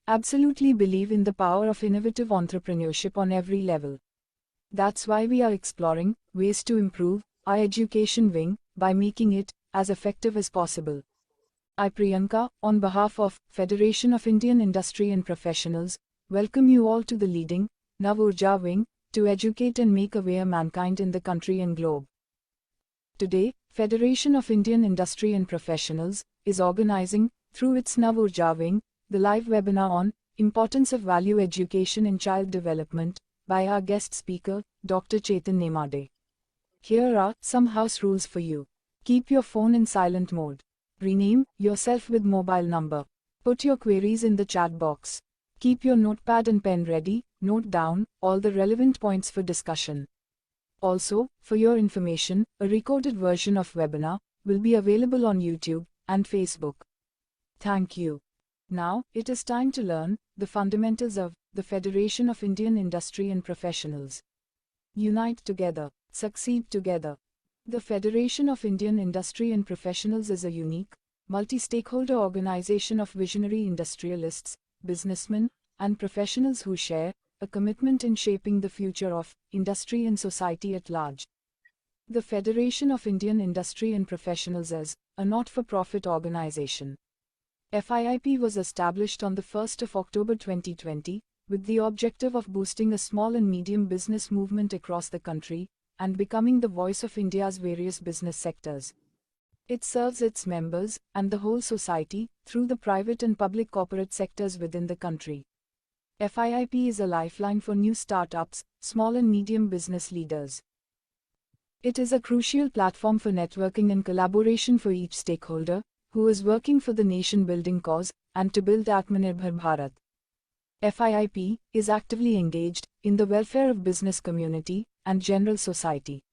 absolutely believe in the power of innovative entrepreneurship on every level. That's why we are exploring ways to improve our education wing by making it as effective as possible. I, Priyanka, on behalf of Federation of Indian Industry and Professionals, welcome you all to the leading NavUrja wing to educate and make aware mankind in the country and globe. Today, Federation of Indian Industry and Professionals is organizing, through its NavUrja wing, the live webinar on Importance of Value Education in Child Development by our guest speaker, Dr. Chetan Nemade. Here are some house rules for you. Keep your phone in silent mode. Rename yourself with mobile number. Put your queries in the chat box. Keep your notepad and pen ready. Note down all the relevant points for discussion. Also, for your information, a recorded version of webinar will be available on YouTube and Facebook. Thank you. Now, it is time to learn the fundamentals of the Federation of Indian Industry and Professionals. Unite together, succeed together. The Federation of Indian Industry and Professionals is a unique, multi-stakeholder organization of visionary industrialists, businessmen, and professionals who share a commitment in shaping the future of industry and society at large. The Federation of Indian Industry and Professionals is a not-for-profit organization. FIIP was established on the 1st of October 2020 with the objective of boosting a small and medium business movement across the country and becoming the voice of India's various business sectors. It serves its members and the whole society through the private and public corporate sectors within the country. FIIP is a lifeline for new startups, small and medium business leaders. It is a crucial platform for networking and collaboration for each stakeholder who is working for the nation-building cause and to build Atmanirbhar Bharat. FIIP is actively engaged in the welfare of business community and general society.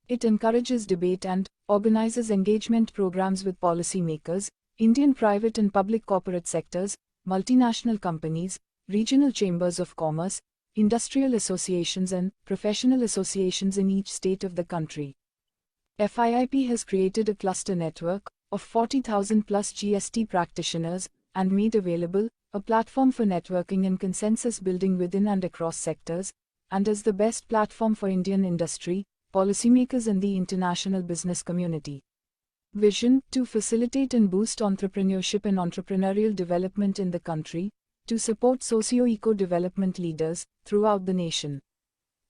It encourages debate and organizes engagement programs with policymakers, Indian private and public corporate sectors, multinational companies, regional chambers of commerce, industrial associations and professional associations in each state of the country. FIIP has created a cluster network of 40,000 plus GST practitioners and made available a platform for networking and consensus building within and across sectors, and is the best platform for Indian industry, policymakers and the international business community. Vision: to facilitate and boost entrepreneurship and entrepreneurial development in the country, to support socio-eco development leaders throughout the nation,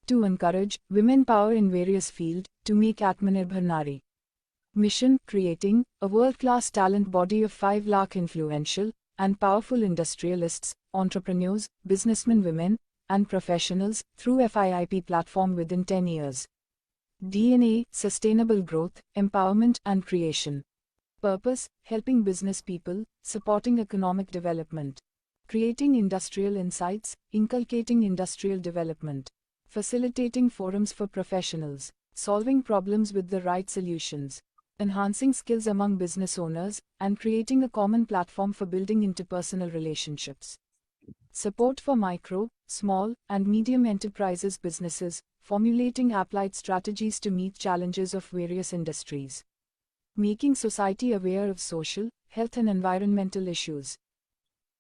to encourage women power in various fields, to make Atmanirbhar Nari. Mission: creating a world-class talent body of 5 lakh influential and powerful industrialists, entrepreneurs, businessmen, women, and professionals through FIIP platform within 10 years. DNA: sustainable growth, empowerment and creation. Purpose: helping business people, supporting economic development. Creating industrial insights, inculcating industrial development. Facilitating forums for professionals, solving problems with the right solutions. Enhancing skills among business owners, and creating a common platform for building interpersonal relationships. Support for micro, small, and medium enterprises businesses, formulating applied strategies to meet challenges of various industries. Making society aware of social, health and environmental issues.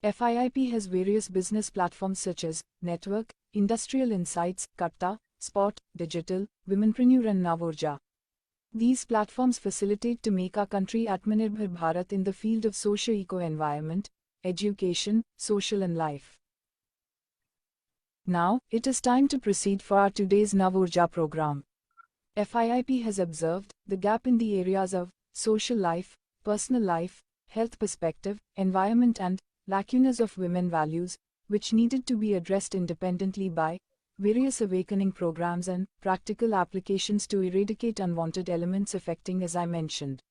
FIIP has various business platforms such as Network, Industrial Insights, Katta, Spot, Digital, Womenpreneur and NavUrja. These platforms facilitate to make our country Atmanirbhar Bharat in the field of socio-eco environment, education, social and life. Now, it is time to proceed for our today's NavUrja program. FIIP has observed the gap in the areas of social life, personal life, health perspective, environment and lacunas of women values, which needed to be addressed independently by various awakening programs and practical applications to eradicate unwanted elements affecting, as I mentioned.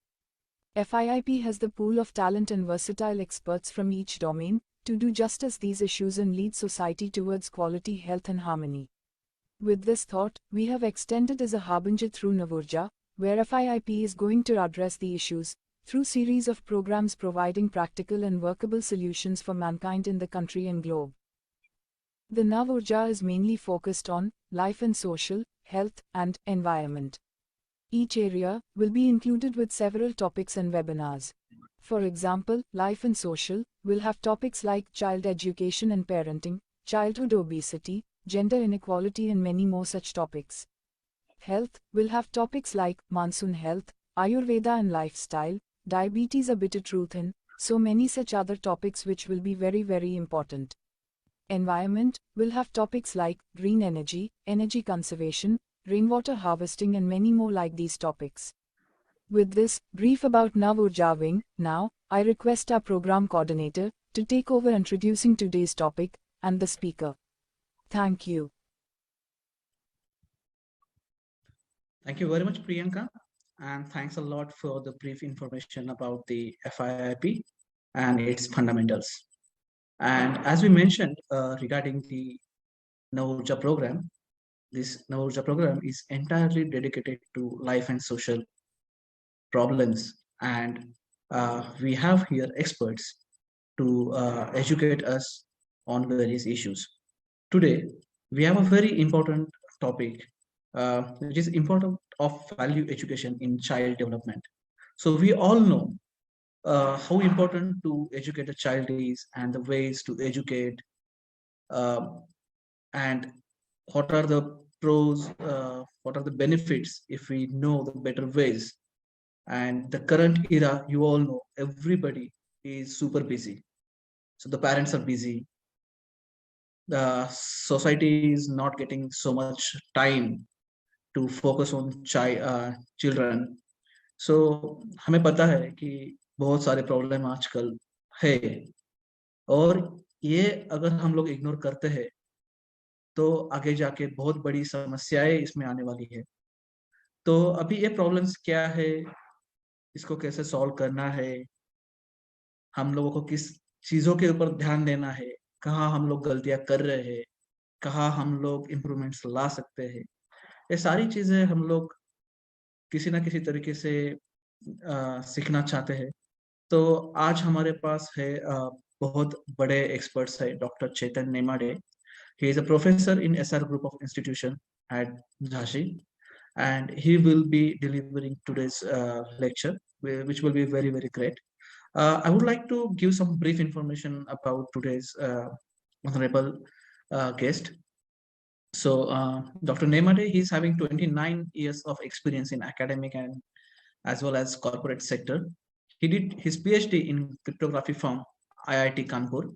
FIIP has the pool of talent and versatile experts from each domain to do justice these issues and lead society towards quality, health and harmony. With this thought, we have extended as a harbinger through NavUrja, where FIIP is going to address the issues through series of programs providing practical and workable solutions for mankind in the country and globe. The NavUrja is mainly focused on life and social, health, and environment. Each area will be included with several topics and webinars. For example, life and social will have topics like child education and parenting, childhood obesity, gender inequality and many more such topics. Health will have topics like monsoon health, Ayurveda and lifestyle, diabetes a bitter truth and so many such other topics which will be very important. Environment will have topics like green energy, energy conservation, rainwater harvesting and many more like these topics. With this brief about NavUrja wing, now I request our program coordinator to take over introducing today's topic and the speaker. Thank you. Thank you very much, Priyanka, and thanks a lot for the brief information about the FIIP and its fundamentals. And as we mentioned regarding the NavUrja program, this NavUrja program is entirely dedicated to life and social problems, and we have here experts to educate us on various issues. Today, we have a very important topic, which is important of value education in child development. So we all know how important to educate a child is and the ways to educate, uh, and what are the pros, what are the benefits if we know the better ways. And the current era, you all know, everybody is super busy. So the parents are busy, the society is not getting so much time to focus on children. So हमें पता है कि बहुत सारे problem आजकल है, और ये अगर हम लोग इग्नोर करते हैं तो आगे जाके बहुत बड़ी समस्याएं इसमें आने वाली है। तो अभी ये प्रॉब्लम्स क्या है, इसको कैसे सॉल्व करना है, हम लोगों को किस चीजों के ऊपर ध्यान देना है, कहाँ हम लोग गलतियां कर रहे हैं, कहाँ हम लोग इम्प्रूवमेंट्स ला सकते हैं, ये सारी चीजें हम लोग किसी ना किसी तरीके से सीखना चाहते हैं। तो आज हमारे पास है बहुत बड़े एक्सपर्ट्स है, doctor Chetan Nemade. He is a professor in SR Group of Institution at Jhansi, and he will be delivering today's lecture, which will be very great. I would like to give some brief information about today's honorable guest. So Dr. Nemade, he is having 29 years of experience in academic and as well as corporate sector. He did his PhD in cryptography from IIT Kanpur,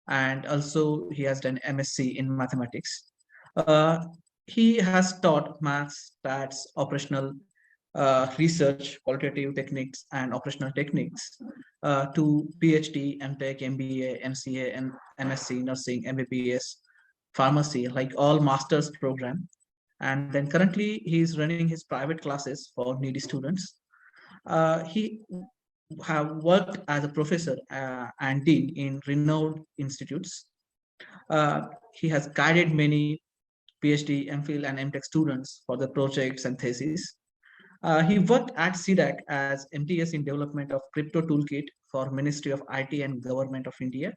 and also he has done MSc in mathematics. He has taught maths, stats, operational research, qualitative techniques, and operational techniques to PhD, MTech, MBA, MCA, and MSc, nursing, MBBS, pharmacy, like all master's program. And then currently he is running his private classes for needy students. He have worked as a professor and dean in renowned institutes. He has guided many PhD, MPhil, and MTech students for their projects and theses. He worked at CDAC as MTS in development of crypto toolkit for Ministry of IT and Government of India.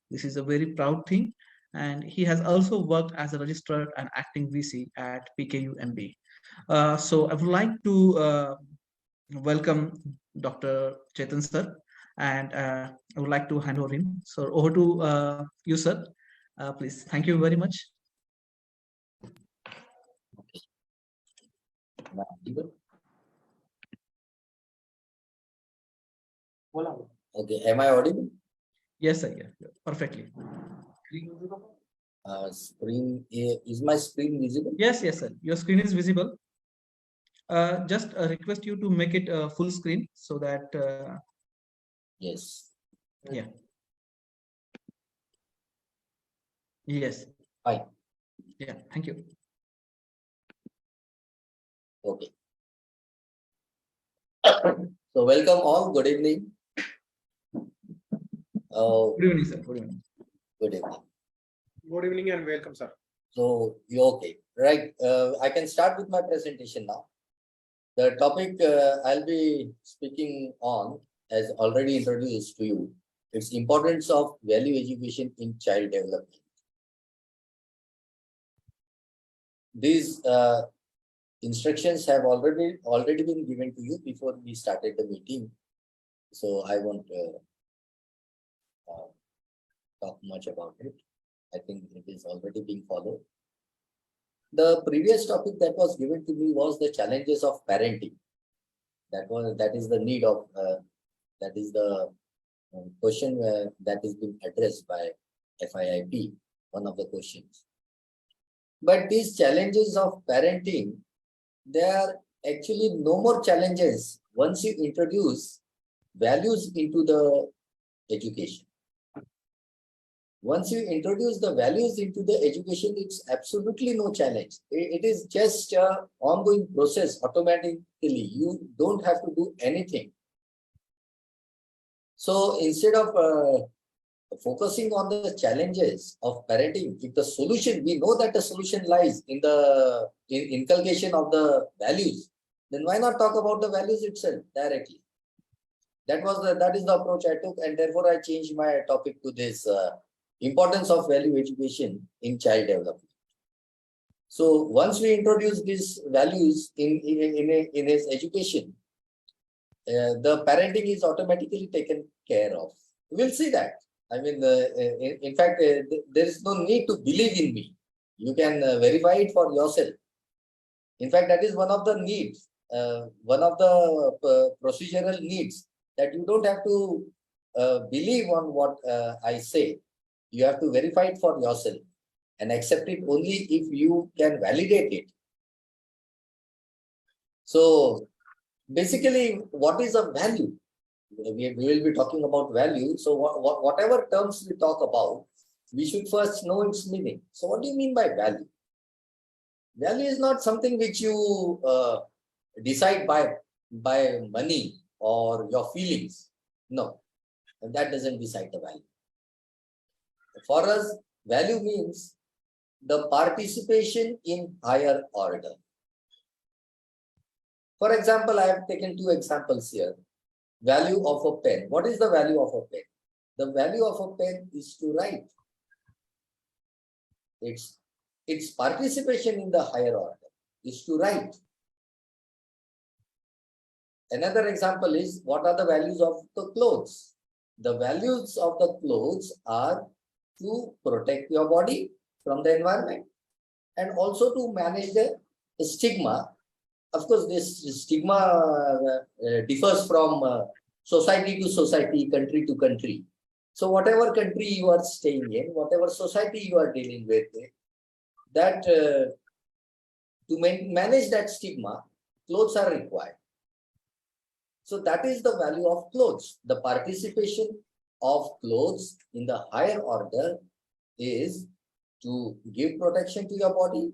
This is a very proud thing. And he has also worked as a registered and acting VC at PKUMB. So I would like to welcome Dr. Chetan sir, and I would like to hand over him. So over to you, sir. Please. Thank you very much. Okay, am I audible? Yes, sir. Yeah, perfectly. Screen, is my screen visible? Yes, sir. Your screen is visible. Just request you to make it full screen so that. Yes. Yeah. Yes. Fine. Yeah. Thank you. Okay. So welcome all. Good evening. Good evening, sir. Good evening. Good evening. Good evening and welcome, sir. So you okay? Right. I can start with my presentation now. The topic I'll be speaking on, as already introduced to you, it's importance of value education in child development. These instructions have already been given to you before we started the meeting. So I won't talk much about it. I think it is already being followed. The previous topic that was given to me was the challenges of parenting. That is the need of that is the question that is being addressed by FIIP, one of the questions. But these challenges of parenting, there are actually no more challenges once you introduce values into the education. Once you introduce the values into the education, it's absolutely no challenge. It is just an ongoing process automatically. You don't have to do anything. So instead of focusing on the challenges of parenting, if the solution, we know that the solution lies in the inculcation of the values, then why not talk about the values itself directly? That is the approach I took, and therefore I changed my topic to this importance of value education in child development. So once we introduce these values in his education, the parenting is automatically taken care of. We'll see that. I mean, in fact, there is no need to believe in me. You can verify it for yourself. In fact, that is one of the needs, one of the procedural needs, that you don't have to believe on what I say. You have to verify it for yourself and accept it only if you can validate it. So basically, what is a value? We will be talking about value. So whatever terms we talk about, we should first know its meaning. So what do you mean by value? Value is not something which you decide by money or your feelings. No, and that doesn't decide the value. For us, value means the participation in higher order. For example, I have taken two examples here. Value of a pen. What is the value of a pen? The value of a pen is to write. Its participation in the higher order is to write. Another example is, what are the values of the clothes? The values of the clothes are to protect your body from the environment and also to manage the stigma. Of course, this stigma differs from society to society, country to country. So whatever country you are staying in, whatever society you are dealing with, that to manage that stigma, clothes are required. So that is the value of clothes. The participation of clothes in the higher order is to give protection to your body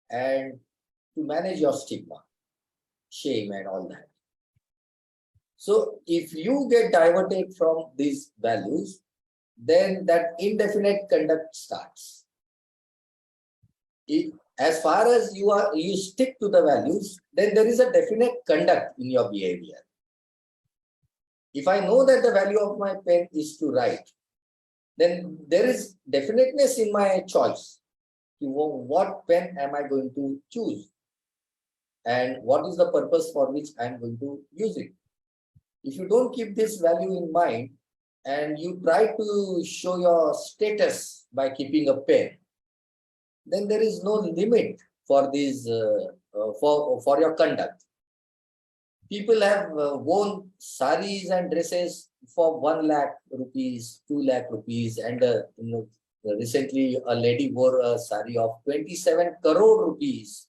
and to manage your stigma, shame and all that. So if you get diverted from these values, then that indefinite conduct starts. As far as you stick to the values, then there is a definite conduct in your behavior. If I know that the value of my pen is to write, then there is definiteness in my choice. What pen am I going to choose? And what is the purpose for which I am going to use it? If you don't keep this value in mind and you try to show your status by keeping a pen, then there is no limit for these for your conduct. People have worn saris and dresses for 1 lakh rupees, 2 lakh rupees, and recently a lady wore a sari of 27 crore rupees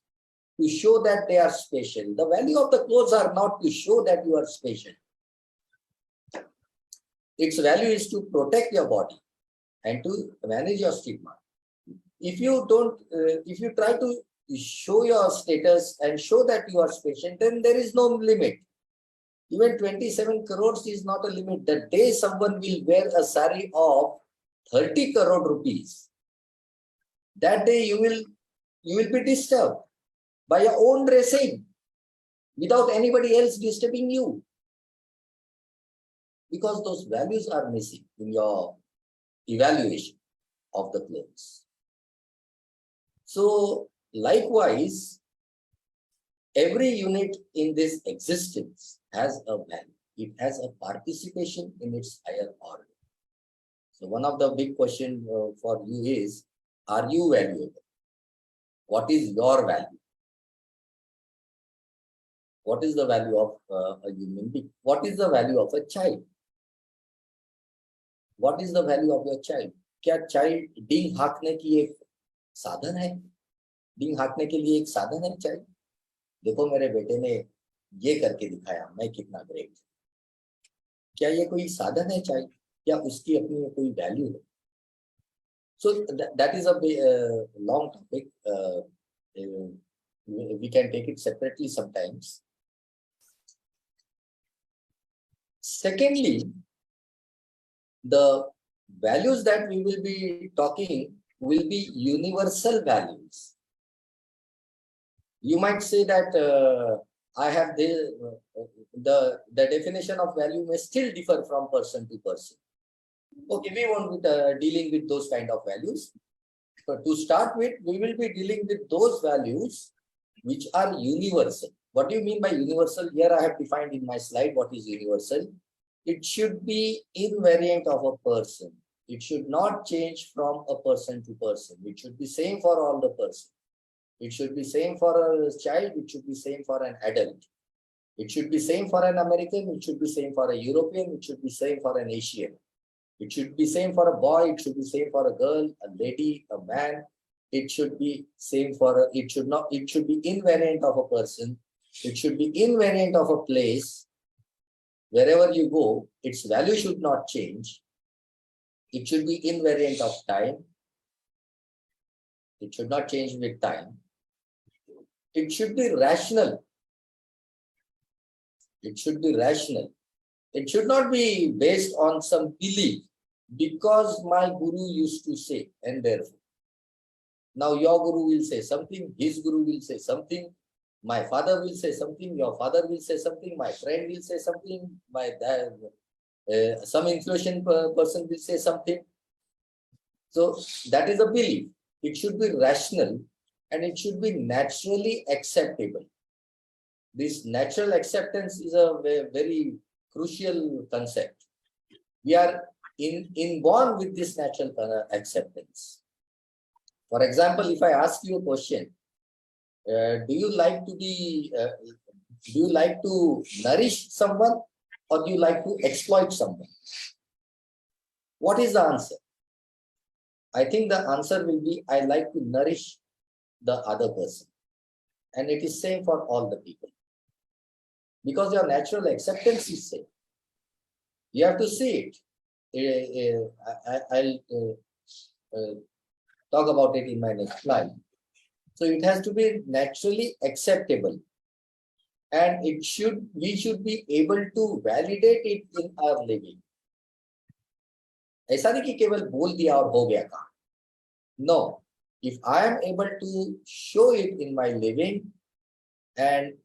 to show that they are special. The value of the clothes are not to show that you are special. Its value is to protect your body and to manage your stigma. If you don't, if you try to show your status and show that you are special, then there is no limit. Even 27 crores is not a limit. The day someone will wear a sari of 30 crore rupees, that day you will be disturbed by your own dressing without anybody else disturbing you, because those values are missing in your evaluation of the clothes. So likewise, every unit in this existence has a value. it has a participation in its higher order. So one of the big questions for you is, are you valuable? What is your value? What is the value of a human being? What is the value of a child? What is the value of your child? क्या child डींग हाँकने की एक साधन है? डींग हाँकने के लिए एक साधन है child? देखो मेरे बेटे ने ये करके दिखाया, मैं कितना ग्रेट। क्या ये कोई साधन है child? क्या उसकी अपनी कोई वैल्यू है? So that is a long topic. We can take it separately sometimes. Secondly, the values that we will be talking will be universal values. You might say that I have the definition of value may still differ from person to person. Okay, we won't be dealing with those kind of values. But to start with, we will be dealing with those values which are universal. What do you mean by universal? Here I have defined in my slide what is universal. It should be invariant of a person. It should not change from a person to person. It should be same for all the person. It should be same for a child. It should be same for an adult. It should be same for an American. It should be same for a European. It should be same for an Asian. It should be same for a boy. It should be same for a girl, a lady, a man. It should be same for it should be invariant of a person. It should be invariant of a place. Wherever you go, its value should not change. It should be invariant of time. It should not change with time. It should be rational. It should be rational. It should not be based on some belief, because my guru used to say, and therefore. Now your guru will say something, his guru will say something, my father will say something, your father will say something, my friend will say something, my dad, some influential person will say something. So that is a belief. It should be rational and it should be naturally acceptable. This natural acceptance is a very crucial concept. We are inborn with this natural acceptance. For example, if I ask you a question, do you like to nourish someone or do you like to exploit someone? What is the answer? I think the answer will be, I like to nourish the other person. And it is same for all the people. Because your natural acceptance is same. You have to see it. I'll talk about it in my next slide. So it has to be naturally acceptable. And we should be able to validate it in our living. ऐसा नहीं कि केवल बोल दिया और हो गया काम. No. If I am able to show it in my living, and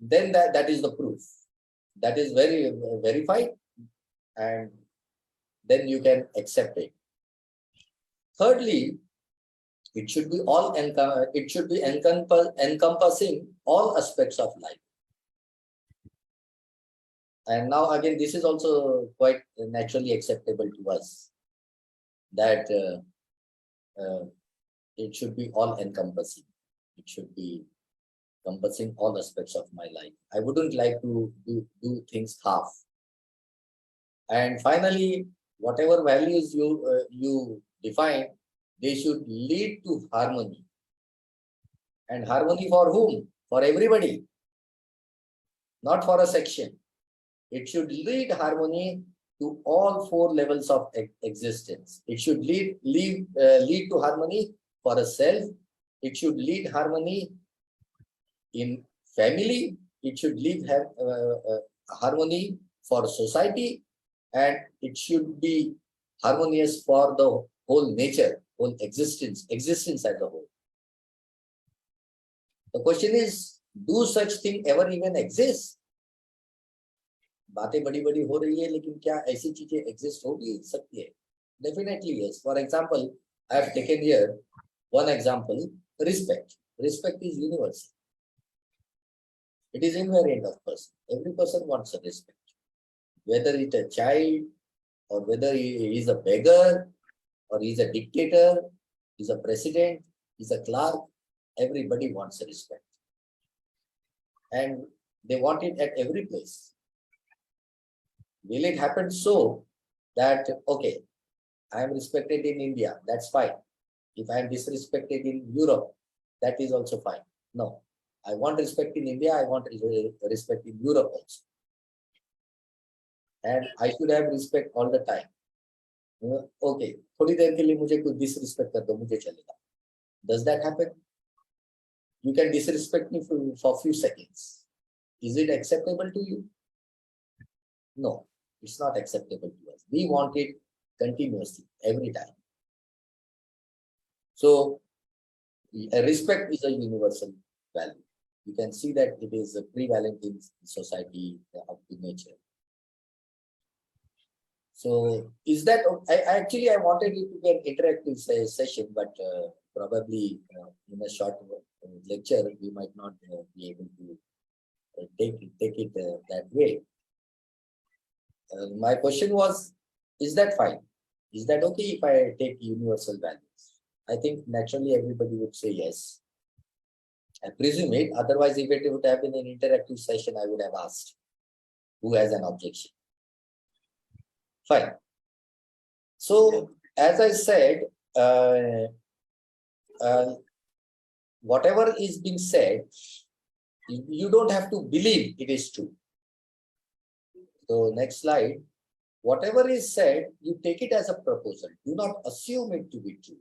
then that is the proof. That is very verified, and then you can accept it. Thirdly, it should be encompassing all aspects of life. And now again, this is also quite naturally acceptable to us, that it should be all encompassing. It should be encompassing all aspects of my life. I wouldn't like to do things half. And finally, whatever values you define, they should lead to harmony. And harmony for whom? For everybody, not for a section. It should lead harmony to all 4 levels of existence. It should lead to harmony for a self. It should lead harmony in family. It should lead harmony for society, and it should be harmonious for the whole nature, whole existence as a whole. The question is, do such things ever even exist? बातें बड़ी-बड़ी हो रही है, लेकिन क्या ऐसी चीजें exist हो भी सकती है? Definitely yes. For example, I have taken here one example: respect. Respect is universal. It is invariant of person. Every person wants a respect. Whether it's a child, or whether he is a beggar, or he's a dictator, he's a president, he's a clerk, everybody wants a respect. And they want it at every place. Will it happen so that, okay, I am respected in India, that's fine. If I am disrespected in Europe, that is also fine. No, I want respect in India, I want respect in Europe also. And I should have respect all the time. Okay, थोड़ी देर के लिए मुझे कोई disrespect कर दो, मुझे चलेगा. Does that happen? You can disrespect me for few seconds. Is it acceptable to you? No, it's not acceptable to us. We want it continuously, every time. So, respect is a universal value. You can see that it is prevalent in society of the nature. So, is that, I wanted it to be an interactive session, but probably in a short lecture, we might not be able to take it that way. My question was, is that fine? Is that okay if I take universal values? I think naturally everybody would say yes. I presume it. Otherwise, if it would have been an interactive session, I would have asked who has an objection. Fine. So, as I said, whatever is being said, you don't have to believe it is true. So, next slide. Whatever is said, you take it as a proposal. Do not assume it to be true.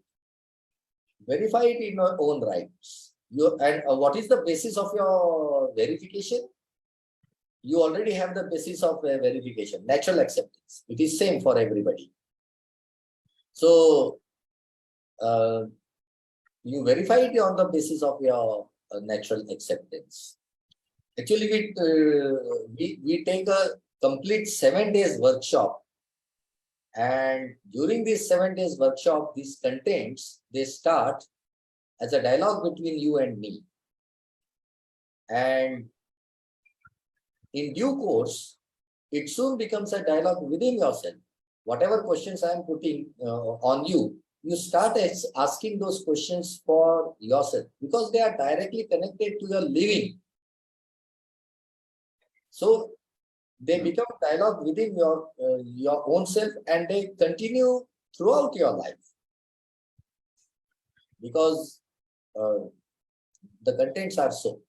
Verify it in your own rights. What is the basis of your verification? You already have the basis of verification, natural acceptance. It is same for everybody. So, you verify it on the basis of your natural acceptance. Actually, we take a complete 7 days workshop, and during this 7 days workshop, these contents, they start as a dialogue between you and me. And in due course, it soon becomes a dialogue within yourself. Whatever questions I am putting on you, you start asking those questions for yourself because they are directly connected to your living. So they become dialogue within your own self, and they continue throughout your life. Because the contents are so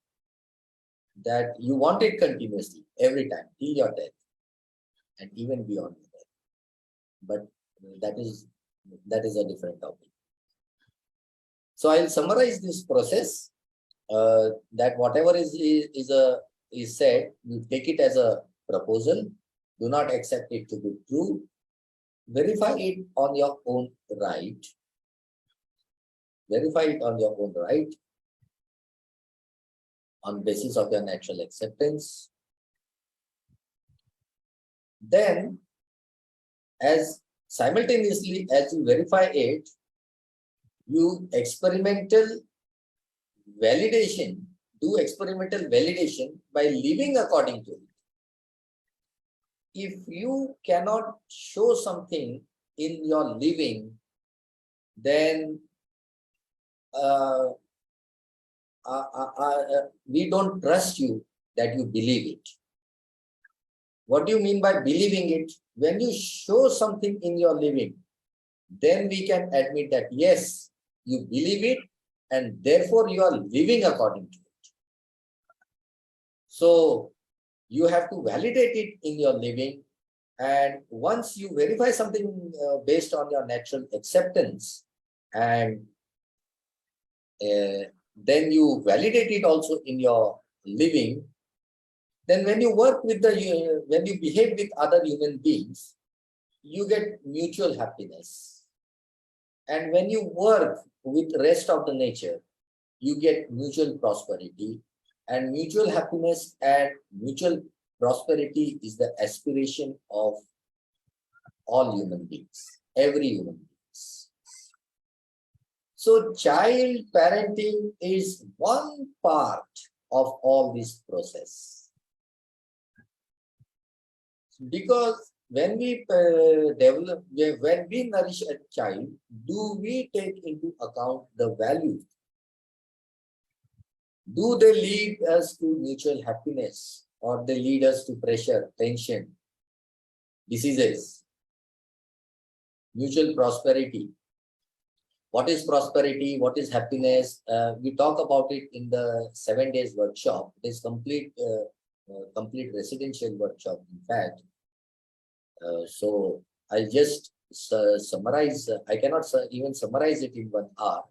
that you want it continuously every time till your death and even beyond your death. But that is a different topic. So I'll summarize this process that whatever is said, you take it as a proposal. Do not accept it to be true. Verify it on your own right. Verify it on your own right, on basis of your natural acceptance. Then, as simultaneously as you verify it, you do experimental validation by living according to it. If you cannot show something in your living, then we don't trust you that you believe it. What do you mean by believing it? When you show something in your living, then we can admit that yes, you believe it, and therefore you are living according to it. So you have to validate it in your living, and once you verify something based on your natural acceptance, and then you validate it also in your living, then when you work with when you behave with other human beings, you get mutual happiness. And when you work with the rest of the nature, you get mutual prosperity. And mutual happiness and mutual prosperity is the aspiration of all human beings, every human being. So child parenting is one part of all this process. Because when we when we nourish a child, do we take into account the value? Do they lead us to mutual happiness, or they lead us to pressure, tension, diseases, mutual prosperity? What is prosperity? What is happiness? We talk about it in the 7 days workshop. It is complete residential workshop, in fact. So I'll just summarize. I cannot even summarize it in 1 hour.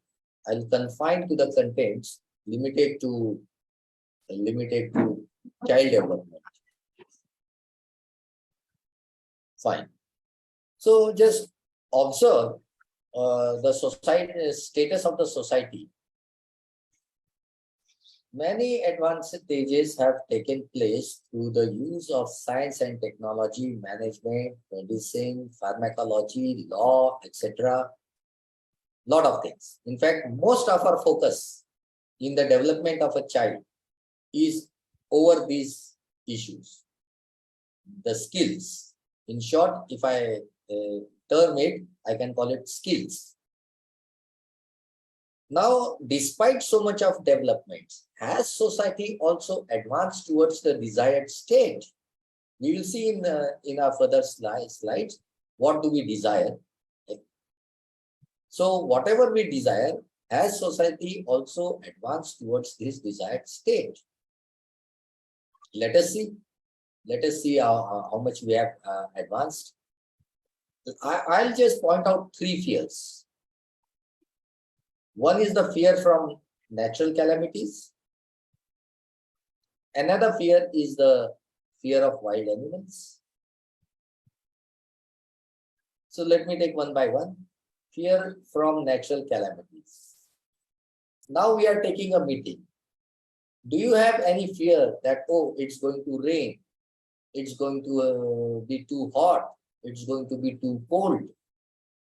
I'll confine to the contents, limited to child development. Fine. So just observe the society, status of the society. Many advantages have taken place through the use of science and technology, management, medicine, pharmacology, law, etc. Lot of things. In fact, most of our focus in the development of a child is over these issues. The skills. In short, if I term it, I can call it skills. Now, despite so much of development, has society also advanced towards the desired state? We will see in our further slides, what do we desire? So whatever we desire, has society also advanced towards this desired state? Let us see how much we have advanced. I'll just point out 3 fears. One is the fear from natural calamities. Another fear is the fear of wild animals. So let me take one by one. Fear from natural calamities. Now we are taking a meeting. Do you have any fear that, oh, it's going to rain, it's going to be too hot, it's going to be too cold?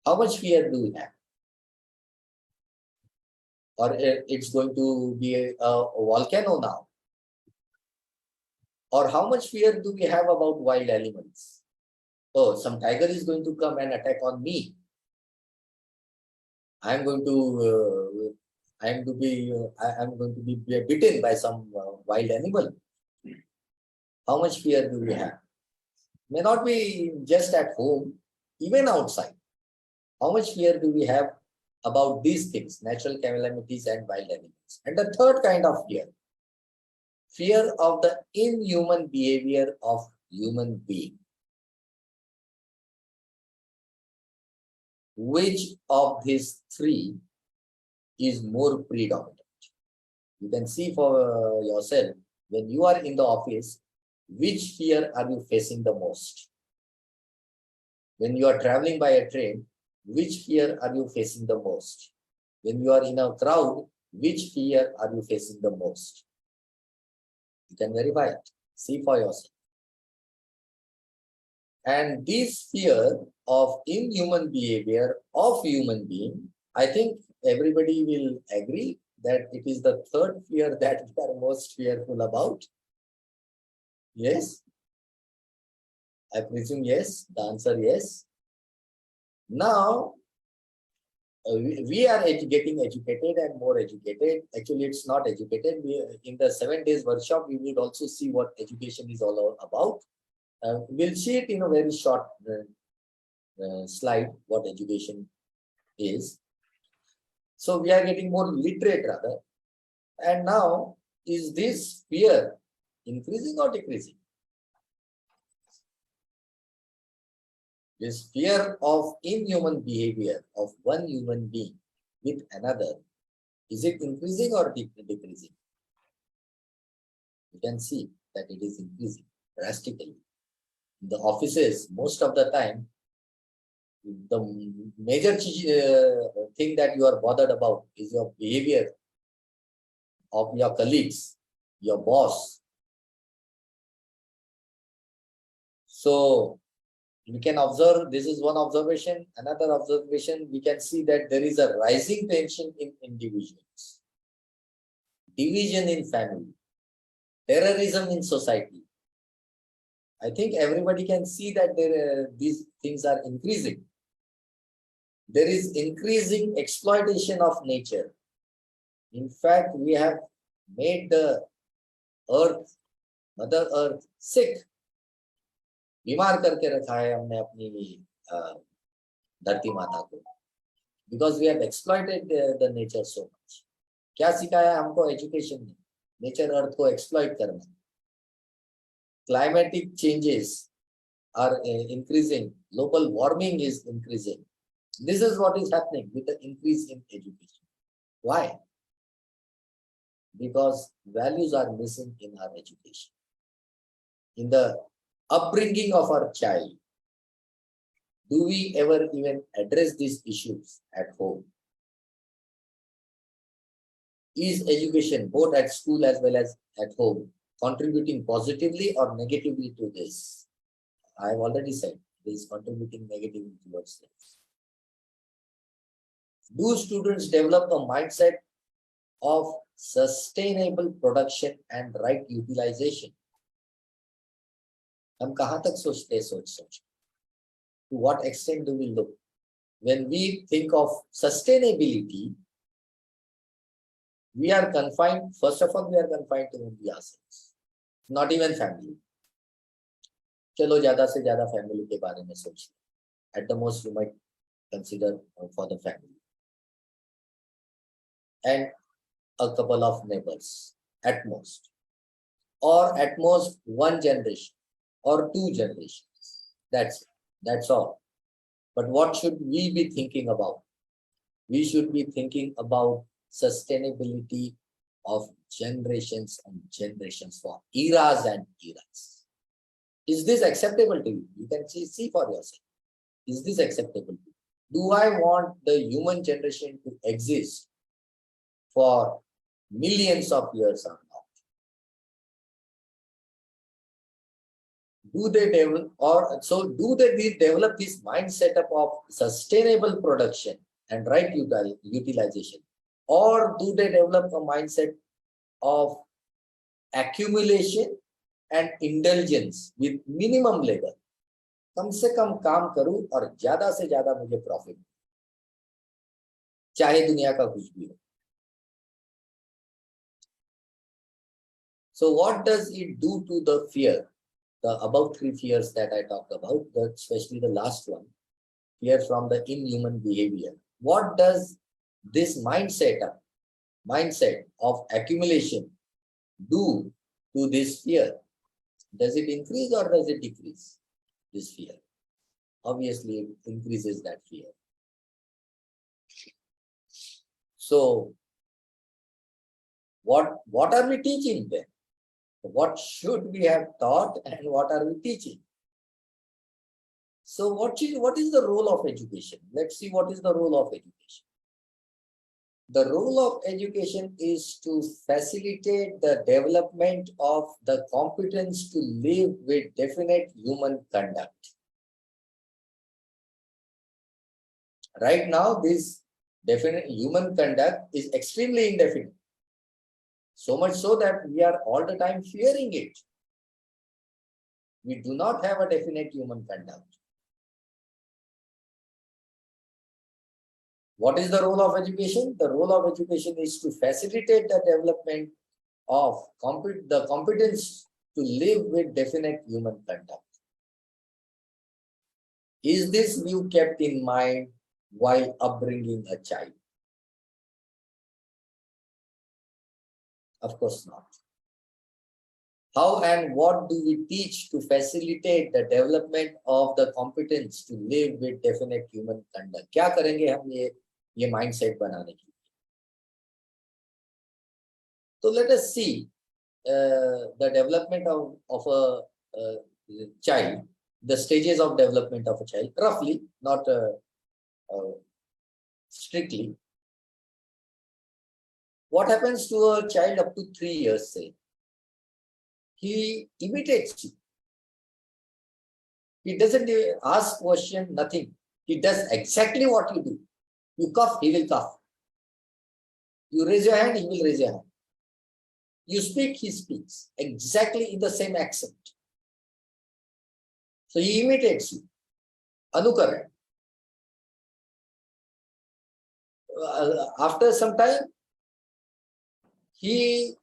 How much fear do you have? Or it's going to be a volcano now? Or how much fear do we have about wild animals? Oh, some tiger is going to come and attack on me. I'm going to be bitten by some wild animal. How much fear do we have? May not be just at home, even outside. How much fear do we have about these things, natural calamities and wild animals? And the third kind of fear of the inhuman behavior of human being. Which of these 3 is more predominant? You can see for yourself, when you are in the office, which fear are you facing the most? When you are traveling by a train, which fear are you facing the most? When you are in a crowd, which fear are you facing the most? You can verify it. See for yourself. And this fear of inhuman behavior of human being, I think everybody will agree that it is the third fear that we are most fearful about. Yes? I presume yes. The answer yes. Now, we are getting educated and more educated. Actually, it's not educated. In the 7 days workshop, we will also see what education is all about. We'll see it in a very short slide, what education is. So we are getting more literate rather. And now, is this fear increasing or decreasing? This fear of inhuman behavior of one human being with another, is it increasing or decreasing? You can see that it is increasing drastically. In the offices, most of the time, the major thing that you are bothered about is your behavior of your colleagues, your boss. So we can observe, this is one observation. Another observation, we can see that there is a rising tension in individuals. Division in family. terrorism in society. I think everybody can see that these things are increasing. There is increasing exploitation of nature. In fact, we have made the earth, Mother Earth, sick. बीमार करके रखा है हमने अपनी धरती माता को. Because we have exploited the nature so much. क्या सिखाया हमको एजुकेशन ने? नेचर अर्थ को एक्सप्लॉइट करना. Climatic changes are increasing. Global warming is increasing. This is what is happening with the increase in education. Why? Because values are missing in our education. In the upbringing of our child, do we ever even address these issues at home? Is education, both at school as well as at home, contributing positively or negatively to this? I have already said it is contributing negatively towards this. Do students develop a mindset of sustainable production and right utilization? हम कहाँ तक सोचते हैं सोच. To what extent do we look? When we think of sustainability, we are confined, first of all, we are confined to only ourselves, not even family. चलो ज़्यादा से ज़्यादा family के बारे में सोचिए. At the most, you might consider for the family. And a couple of neighbors, at most. Or at most one generation or two generations. That's all. But what should we be thinking about? We should be thinking about sustainability of generations and generations, for eras and eras. Is this acceptable to you? You can see for yourself. Is this acceptable to you? Do I want the human generation to exist for millions of years or not? Do they develop, develop this mindset of sustainable production and right utilization, or do they develop a mindset of accumulation and indulgence with minimum labor? कम से कम काम करूं और ज्यादा से ज्यादा मुझे profit, चाहे दुनिया का कुछ भी हो. So what does it do to the fear? The above three fears that I talked about, especially the last one, fear from the inhuman behavior. What does this mindset of accumulation do to this fear? Does it increase or does it decrease this fear? Obviously, it increases that fear. So, what are we teaching then? What should we have taught and what are we teaching? So what is the role of education? Let's see what is the role of education. The role of education is to facilitate the development of the competence to live with definite human conduct. Right now, this definite human conduct is extremely indefinite. So much so that we are all the time fearing it. We do not have a definite human conduct. What is the role of education? The role of education is to facilitate the development of the competence to live with definite human conduct. Is this view kept in mind while upbringing a child? Of course not. How and what do we teach to facilitate the development of the competence to live with definite human conduct? क्या करेंगे हम ये mindset बनाने के लिए? So let us see the development of a child, the stages of development of a child, roughly, not strictly. What happens to a child up to 3 years, say? He imitates you. He doesn't ask question, nothing. He does exactly what you do. You cough, he will cough. You raise your hand, he will raise your hand. You speak, he speaks exactly in the same accent. So he imitates you. Anukaran. After some time, he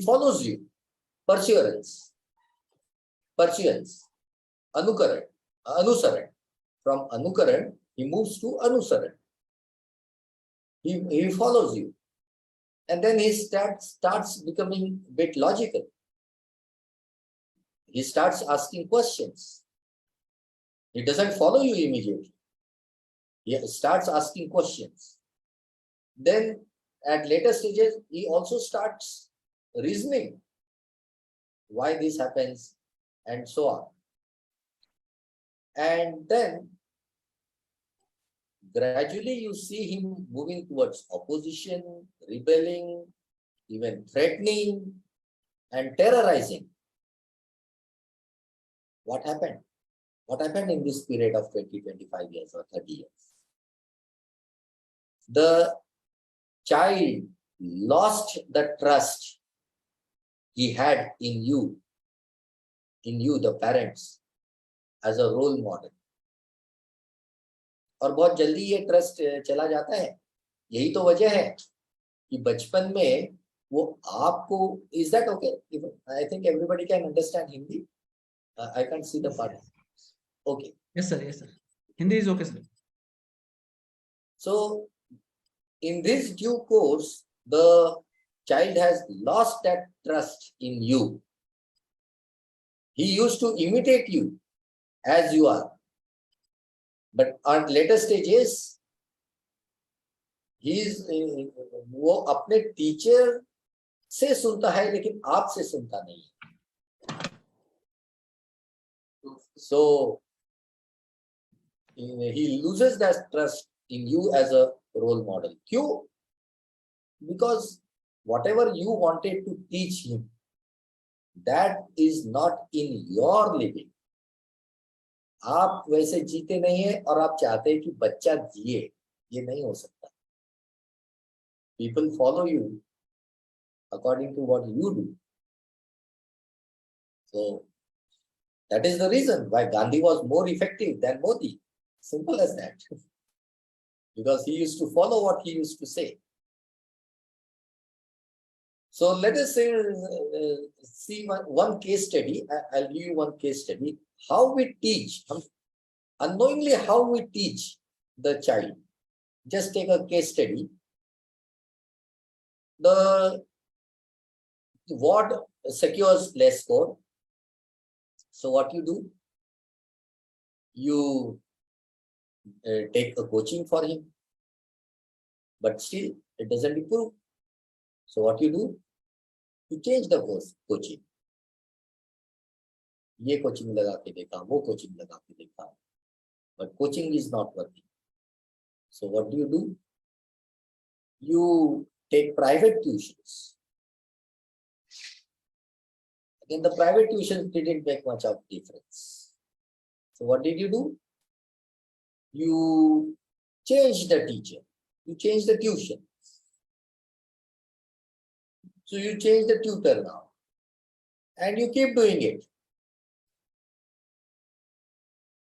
follows you. Pursuance. Anukaran. Anusaran. From Anukaran, he moves to Anusaran. He follows you. And then he starts becoming a bit logical. He starts asking questions. He doesn't follow you immediately. He starts asking questions. Then at later stages, he also starts reasoning why this happens and so on. And then gradually you see him moving towards opposition, rebelling, even threatening and terrorizing. What happened? What happened in this period of 20, 25 years or 30 years? The child lost the trust he had in you, the parents, as a role model. और बहुत जल्दी ये trust चला जाता है. यही तो वजह है कि बचपन में वो आपको, is that okay? I think everybody can understand Hindi. I can't see the part. Okay. Yes, sir. Yes, sir. Hindi is okay, sir. So, in this due course, the child has lost that trust in you. He used to imitate you as you are. But at later stages, वो अपने teacher से सुनता है लेकिन आपसे सुनता नहीं है. So he loses that trust in you as a role model. क्यों? Because whatever you wanted to teach him, that is not in your living. आप वैसे जीते नहीं है और आप चाहते हैं कि बच्चा जिए, ये नहीं हो सकता. People follow you according to what you do. So that is the reason why Gandhi was more effective than Modi. Simple as that. Because he used to follow what he used to say. So let us say, see one case study. I'll give you one case study. How we teach, unknowingly how we teach the child. Just take a case study. The ward secures less score. So what you do? You take a coaching for him, but still it doesn't improve. So what you do? You change the coaching. ये coaching लगा के देखा, वो coaching लगा के देखा, but coaching is not working. So what do? You take private tuitions. Again, the private tuitions didn't make much of difference. So what did you do? You change the teacher. You change the tuition. So you change the tutor now. And you keep doing it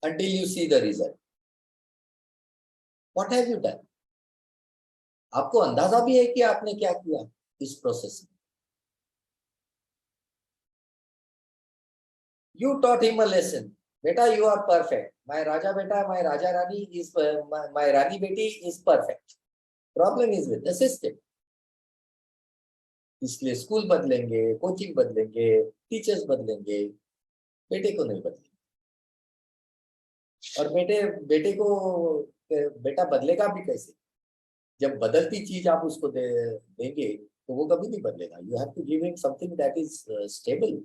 until you see the result. What have you done? आपको अंदाजा भी है कि आपने क्या किया इस process में. You taught him a lesson. Beta, you are perfect. My Raja Beta, my Raja Rani is, my Rani Beti is perfect. Problem is with the system. इसलिए स्कूल बदलेंगे, कोचिंग बदलेंगे, टीचर्स बदलेंगे, बेटे को नहीं बदलेंगे. और बेटे को बेटा बदलेगा भी कैसे? जब बदलती चीज आप उसको देंगे तो वो कभी नहीं बदलेगा. You have to give him something that is stable.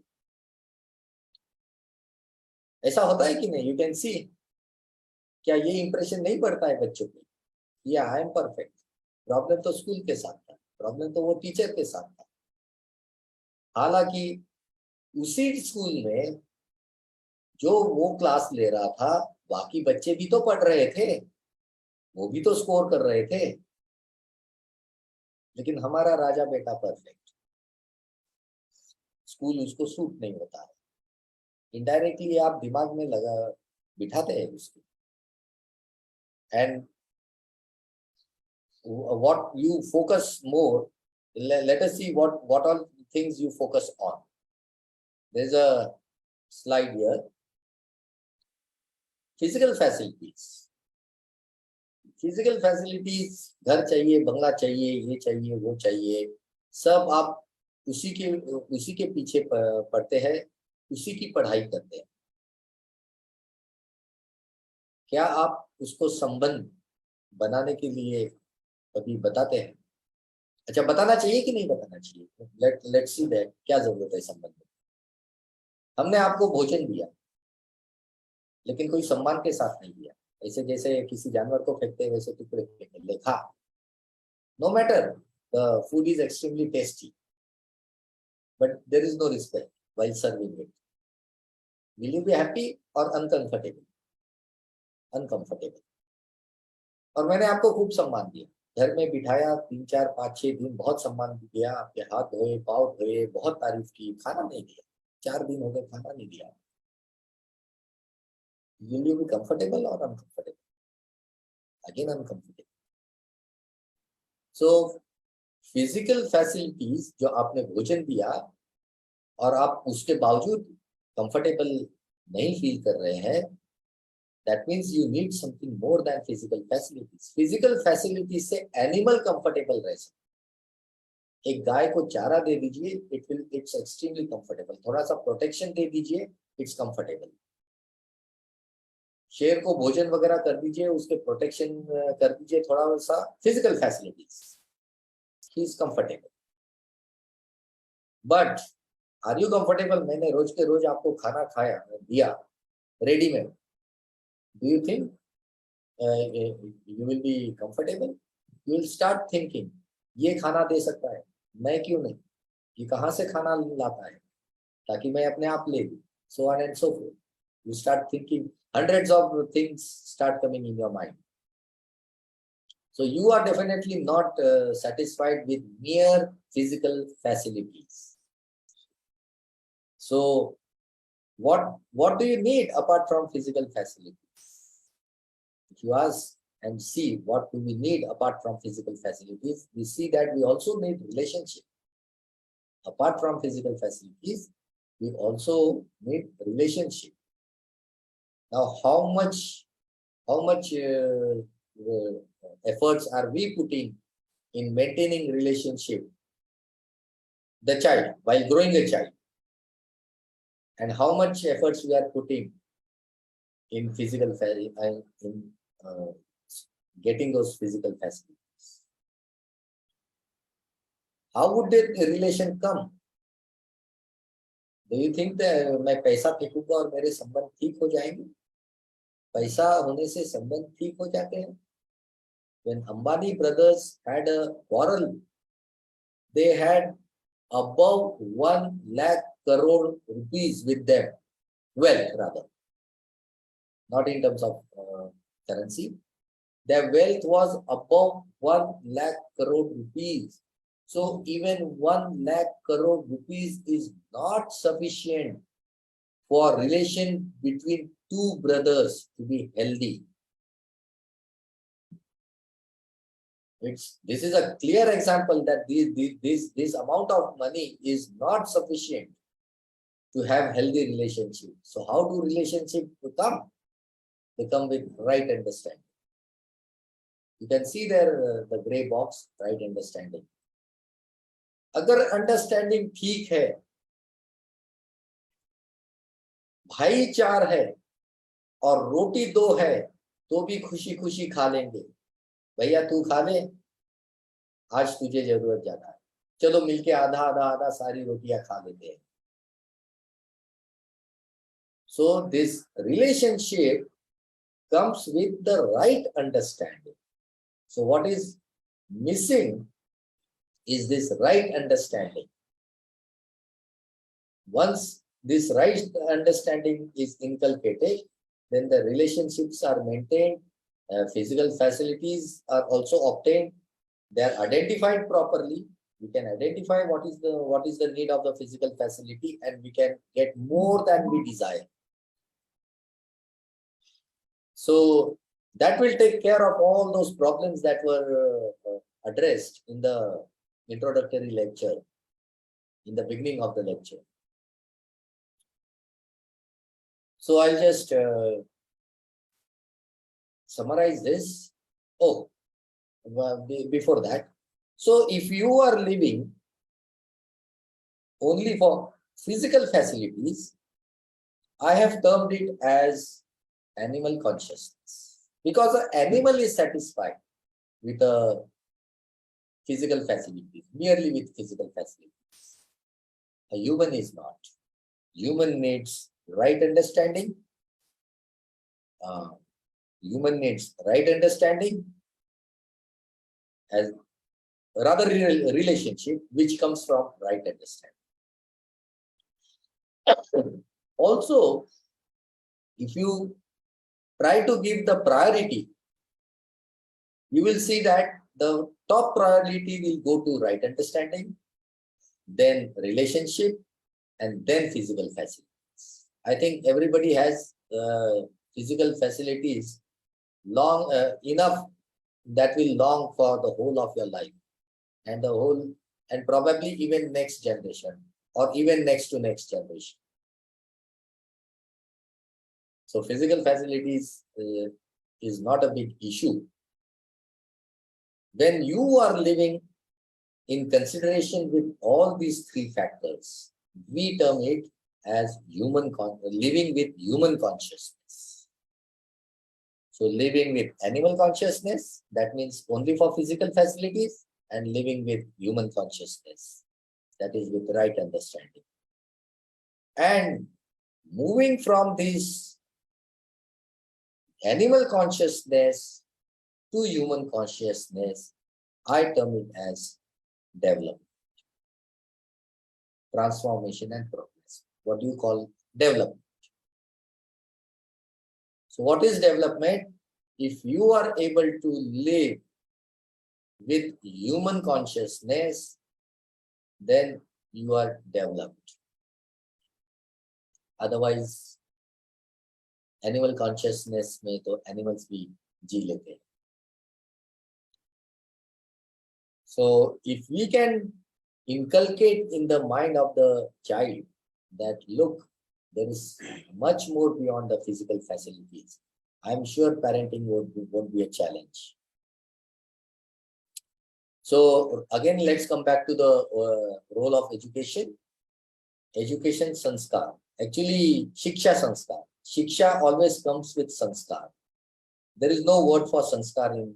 ऐसा होता है कि नहीं? You can see. क्या ये इंप्रेशन नहीं पड़ता है बच्चों पे? Yeah, I am perfect. Problem तो स्कूल के साथ था, प्रॉब्लम तो वो टीचर के साथ था. हालांकि उसी स्कूल में जो वो क्लास ले रहा था, बाकी बच्चे भी तो पढ़ रहे थे, वो भी तो स्कोर कर रहे थे. लेकिन हमारा राजा बेटा परफेक्ट, स्कूल उसको सूट नहीं होता है, इनडायरेक्टली आप दिमाग में लगा बिठाते हैं उसको, and what you focus more, let us see what all things you focus on. There's a slide here. Physical facilities. Physical facilities, घर चाहिए, बंगला चाहिए, ये चाहिए, वो चाहिए, सब आप उसी के पीछे पढ़ते हैं, उसी की पढ़ाई करते हैं। क्या आप उसको संबंध बनाने के लिए कभी बताते हैं? अच्छा, बताना चाहिए कि नहीं बताना चाहिए? लेट्स सी दैट, क्या जरूरत है संबंध में? हमने आपको भोजन दिया, लेकिन कोई सम्मान के साथ नहीं दिया, ऐसे जैसे किसी जानवर को फेंकते हैं वैसे टुकड़े फेंकते, लेखा। No matter the food is extremely tasty, but there is no respect while serving it. Will you be happy और अनकंफर्टेबल? अनकंफर्टेबल। और मैंने आपको खूब सम्मान दिया, घर में बिठाया, 3, 4, 5, 6 दिन बहुत सम्मान दिया, आपके हाथ धोए, पाँव धोए, बहुत तारीफ की, खाना नहीं दिया, 4 दिन हो गए खाना नहीं दिया। Will you be comfortable or uncomfortable? Again uncomfortable. So physical facilities जो आपने भोजन दिया और आप उसके बावजूद कंफर्टेबल नहीं फील कर रहे हैं, that means you need something more than physical facilities. Physical facilities से animal comfortable रह सकते। एक गाय को चारा दे दीजिए, it's extremely comfortable. थोड़ा सा प्रोटेक्शन दे दीजिए, it's comfortable. शेर को भोजन वगैरह कर दीजिए, उसके प्रोटेक्शन कर दीजिए, थोड़ा सा physical facilities, he is comfortable. But are you comfortable? मैंने रोज के रोज आपको खाना खाया दिया readymade, do you think you will be comfortable? You will start thinking, ये खाना दे सकता है, मैं क्यों नहीं, ये कहाँ से खाना लाता है ताकि मैं अपने आप ले लूं, so on and so forth. You start thinking, hundreds of things start coming in your mind. So you are definitely not satisfied with mere physical facilities. So what do you need apart from physical facilities? If you ask and see what do we need apart from physical facilities, we see that we also need relationship. Apart from physical facilities, we also need relationship. Now, how much efforts are we putting in maintaining relationship, the child, while growing a child, and how much efforts we are putting in physical getting those physical facilities? How would that relation come? Do you think that मैं पैसा फेंकूंगा और मेरे संबंध ठीक हो जाएंगे? पैसा होने से संबंध ठीक हो जाते हैं? When Ambani brothers had a quarrel, they had above 1 lakh crore rupees with them, wealth rather, not in terms of currency. Their wealth was above 1 lakh crore rupees. So even 1 lakh crore rupees is not sufficient for relation between two brothers to be healthy. This is a clear example that this amount of money is not sufficient to have healthy relationship. So how do relationships come? They come with right understanding. You can see there the gray box, right understanding. अगर understanding ठीक है, भाईचार है और रोटी 2 है, तो भी खुशी खुशी खा लेंगे। भैया तू खा ले, आज तुझे जरूरत ज्यादा है, चलो मिलके आधा आधा आधा सारी रोटियां खा लेते हैं। So this relationship comes with the right understanding. So what is missing is this right understanding. Once this right understanding is inculcated, then the relationships are maintained, physical facilities are also obtained, they are identified properly, we can identify what is the need of the physical facility, and we can get more than we desire. So that will take care of all those problems that were addressed in the introductory lecture, in the beginning of the lecture. So I'll just summarize this. Oh, before that. So if you are living only for physical facilities, I have termed it as animal consciousness, because an animal is satisfied with a physical facilities, merely with physical facilities. A human is not. Human needs right understanding. Human needs right understanding as rather relationship which comes from right understanding. Also, if you try to give the priority, you will see that the top priority will go to right understanding, then relationship, and then physical facilities. I think everybody has physical facilities long enough that will long for the whole of your life, and the whole, and probably even next generation, or even next to next generation. So physical facilities is not a big issue. When you are living in consideration with all these three factors, we term it as living with human consciousness. So living with animal consciousness, that means only for physical facilities, and living with human consciousness, that is with right understanding. And moving from this animal consciousness to human consciousness, I term it as development, transformation and progress. What do you call development? So what is development? If you are able to live with human consciousness, then you are developed. Otherwise, animal consciousness में तो animals भी जी लेते हैं. So if we can inculcate in the mind of the child that, look, there is much more beyond the physical facilities, I'm sure parenting won't be a challenge. So again, let's come back to the role of education. Education sanskar. Actually, shiksha sanskar. Shiksha always comes with sanskar. There is no word for sanskar in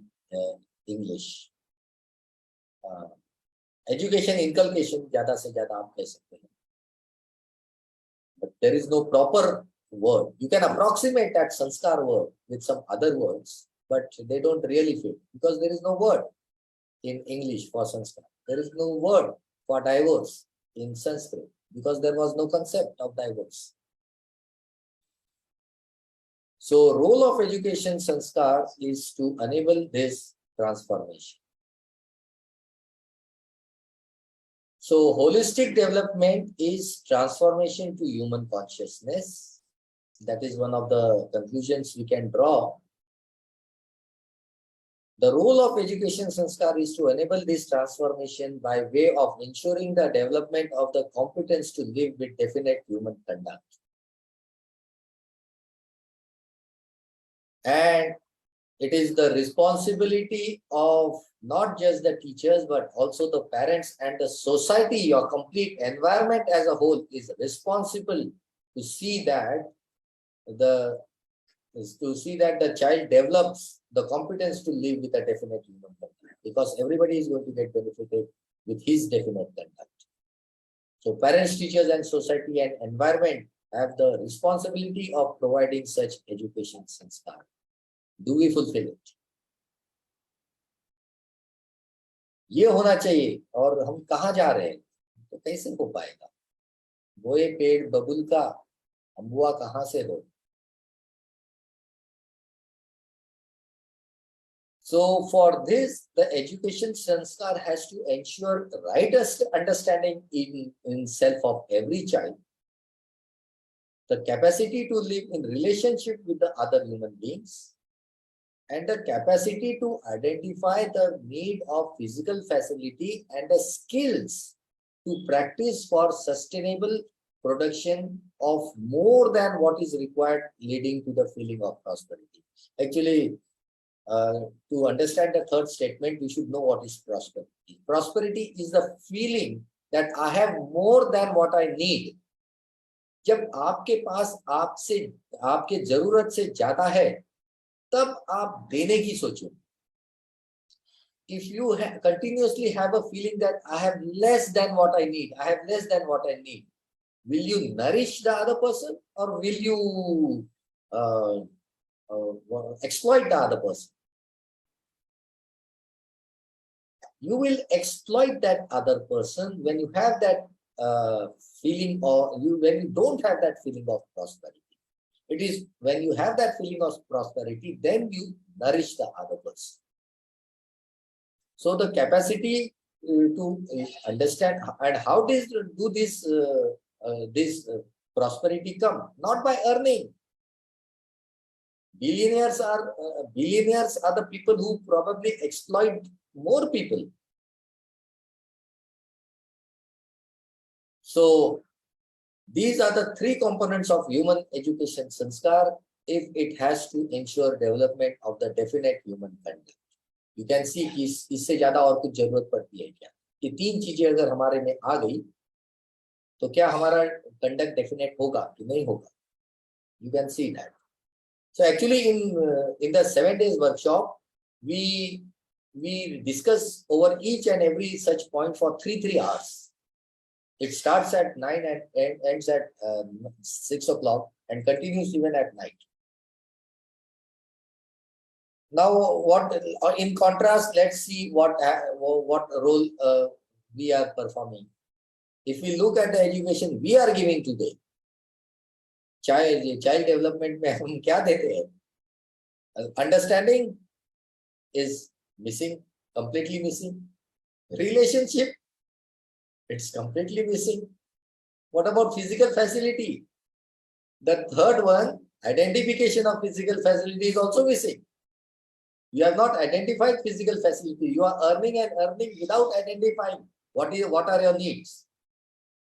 English. Education, inculcation, ज़्यादा से ज़्यादा आप कह सकते हैं. But there is no proper word. You can approximate that sanskar word with some other words, but they don't really fit, because there is no word in English for sanskar. There is no word for divorce in Sanskrit, because there was no concept of divorce. So role of education sanskar is to enable this transformation. So holistic development is transformation to human consciousness. That is one of the conclusions we can draw. The role of education sanskar is to enable this transformation by way of ensuring the development of the competence to live with definite human conduct. And it is the responsibility of not just the teachers, but also the parents and the society. Your complete environment as a whole is responsible to see that the child develops the competence to live with a definite human conduct, because everybody is going to get benefited with his definite conduct. So parents, teachers, and society and environment have the responsibility of providing such education sanskar. Do we fulfill it? ये होना चाहिए. और हम कहाँ जा रहे हैं तो कैसे हो पाएगा? बोए पेड़ बबुल का, अम्बुआ कहाँ से हो? So for this, the education sanskar has to ensure right understanding in self of every child, the capacity to live in relationship with the other human beings, and the capacity to identify the need of physical facility and the skills to practice for sustainable production of more than what is required, leading to the feeling of prosperity. Actually, to understand the third statement, we should know what is prosperity. Prosperity is the feeling that I have more than what I need. जब आपके पास आपके जरूरत से ज्यादा है, तब आप देने की सोचो. If you continuously have a feeling that I have less than what I need, will you nourish the other person, or will you exploit the other person? You will exploit that other person when you have that feeling, or when you don't have that feeling of prosperity. It is when you have that feeling of prosperity, then you nourish the other person. So the capacity to understand, and how do this prosperity come? Not by earning. Billionaires are the people who probably exploit more people. So these are the three components of human education sanskar if it has to ensure development of the definite human conduct. You can see कि इससे ज्यादा और कुछ जरूरत पड़ती है क्या? कि तीन चीजें अगर हमारे में आ गई तो क्या हमारा कंडक्ट डेफिनेट होगा कि नहीं होगा? You can see that. So actually in the 7 days workshop, we discuss over each and every such point for 3 hours. It starts at 9 and ends at 6 o'clock and continues even at night. Now, in contrast, let's see what role we are performing. If we look at the education we are giving today, child development में हम क्या देते हैं? Understanding is missing, completely missing. Relationship, it's completely missing. What about physical facility? The third one, identification of physical facility, is also missing. You have not identified physical facility. You are earning and earning without identifying what are your needs.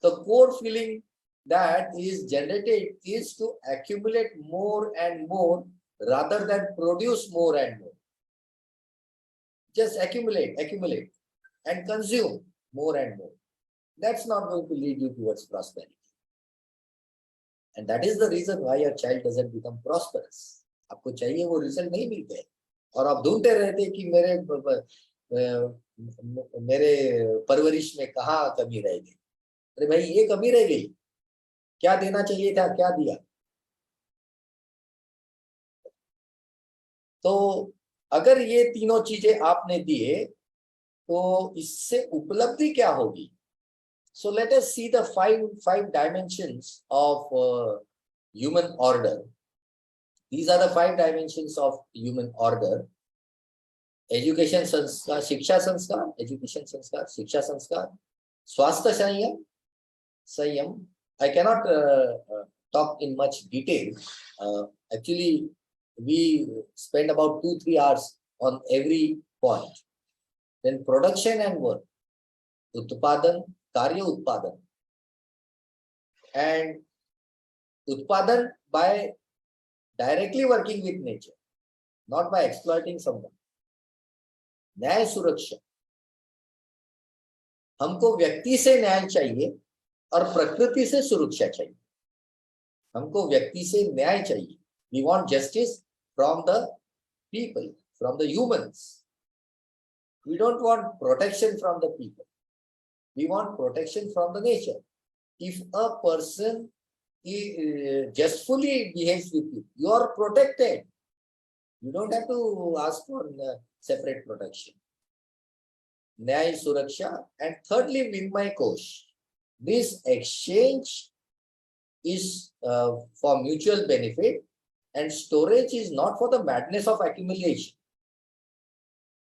The core feeling that is generated is to accumulate more and more rather than produce more and more. Just accumulate and consume more and more. That's not going to lead you towards prosperity. And that is the reason why your child doesn't become prosperous. आपको चाहिए वो result नहीं मिलते और आप ढूंढते रहते कि मेरे परवरिश में कहाँ कमी रह गई. अरे भाई, ये कमी रह गई, क्या देना चाहिए था, क्या दिया? तो अगर ये तीनों चीजें आपने दिए तो इससे उपलब्धि क्या होगी? So let us see the five dimensions of human order. These are the 5 dimensions of human order. Education sanskar, shiksha sanskar, education sanskar, shiksha sanskar, swasthya sanyam. I cannot talk in much detail. Actually, we spend about 2-3 hours on every point. Then production and work, utpadan, karya utpadan, and utpadan by directly working with nature, not by exploiting someone. न्याय सुरक्षा, हमको व्यक्ति से न्याय चाहिए और प्रकृति से सुरक्षा चाहिए. हमको व्यक्ति से न्याय चाहिए. We want justice from the people, from the humans. We don't want protection from the people. We want protection from the nature. If a person justfully behaves with you, you are protected. You don't have to ask for separate protection. Nyay Suraksha. And thirdly, Vinmay Kosh. This exchange is for mutual benefit, and storage is not for the madness of accumulation.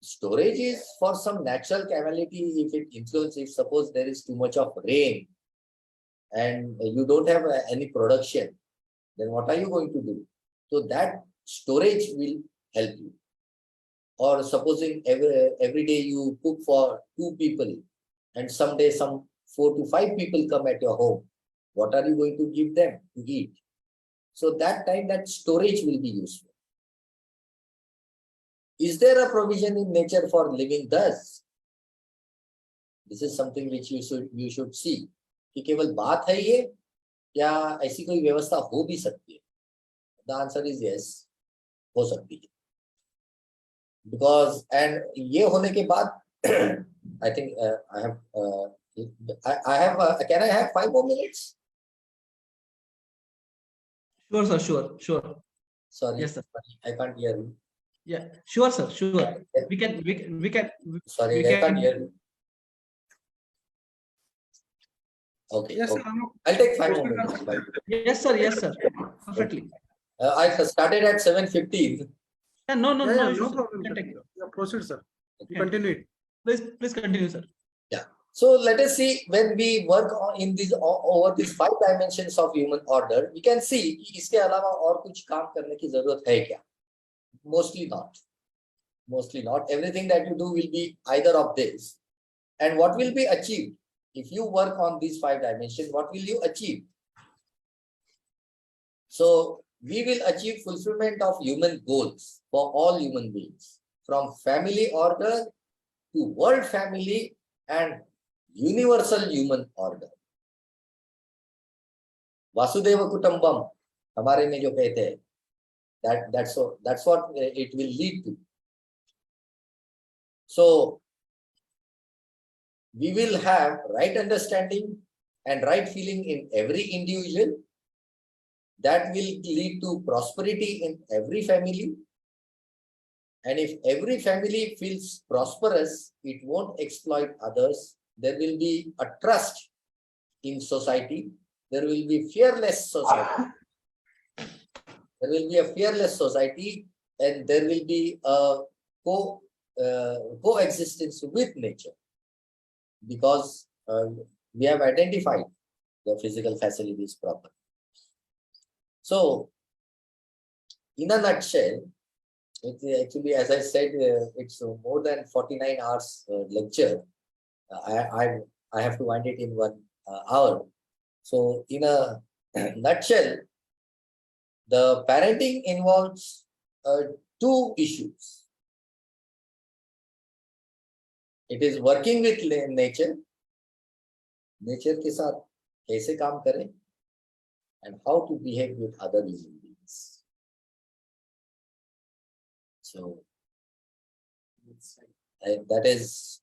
Storage is for some natural calamity. If it influences, if suppose there is too much of rain and you don't have any production, then what are you going to do? So that storage will help you. Or supposing every day you cook for 2 people and someday some 4 to 5 people come at your home, what are you going to give them to eat? So that time that storage will be useful. Is there a provision in nature for living thus? This is something which you should see. कि केवल बात है ये, क्या ऐसी कोई व्यवस्था हो भी सकती है? The answer is yes, हो सकती है. Because and ये होने के बाद, I think I have can I have 5 more minutes? Sure, sir. Sure. Sorry, Yes, sir. I can't hear you. Yeah, sure, sir. Sure. We can. Sorry, we I can't can- hear you. Okay, Yes, okay. sir. I'll take 5 more minutes. Yes, sir. Yes, sir. Perfectly. I started at 7:15. Yeah, no No issues, sir. problem. You can Sir. take it. Yeah, proceed, sir. Okay. Continue it. Please continue, sir. So let us see, when we work on in these over these 5 dimensions of human order, we can see कि इसके अलावा और कुछ काम करने की जरूरत है क्या? Mostly not. Mostly not. Everything that you do will be either of this. And what will be achieved? If you work on these 5 dimensions, what will you achieve? So we will achieve fulfillment of human goals for all human beings, from family order to world family and universal human order. Vasudeva Kutumbam, हमारे में जो कहते हैं, that's what it will lead to. So we will have right understanding and right feeling in every individual. That will lead to prosperity in every family. And if every family feels prosperous, it won't exploit others. There will be a trust in society. There will be fearless society. There will be a fearless society, and there will be a coexistence with nature, because we have identified the physical facilities properly. So, in a nutshell, actually, as I said, it's more than 49 hours lecture. I have to wind it in 1 hour. So, in a nutshell, the parenting involves 2 issues. It is working with nature. Nature के साथ कैसे काम करें, and how to behave with other human beings. So that is,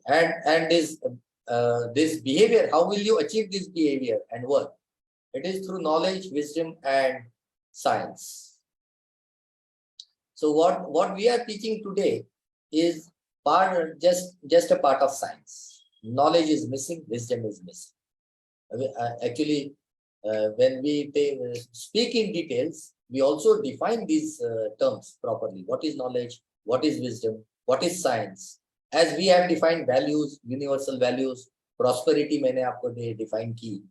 and this behavior, how will you achieve this behavior and work? It is through knowledge, wisdom, and science. So what we are teaching today is just a part of science. Knowledge is missing, wisdom is missing. Actually, when we speak in details, we also define these terms properly. What is knowledge? What is wisdom? What is science? As we have defined values, universal values, prosperity मैंने आपको define की.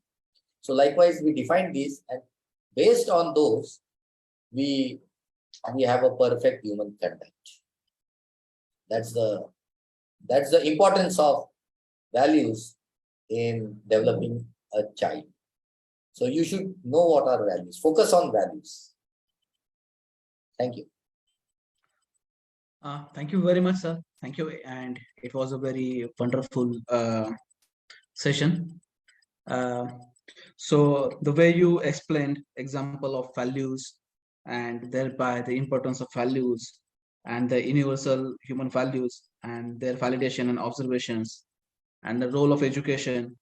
So likewise, we define these, and based on those, we have a perfect human conduct. That's the importance of values in developing a child. So you should know what are values. Focus on values. Thank you. Thank you very much, sir. Thank you, and it was a very wonderful session. So the way you explained example of values, and thereby the importance of values and the universal human values and their validation and observations, and the role of education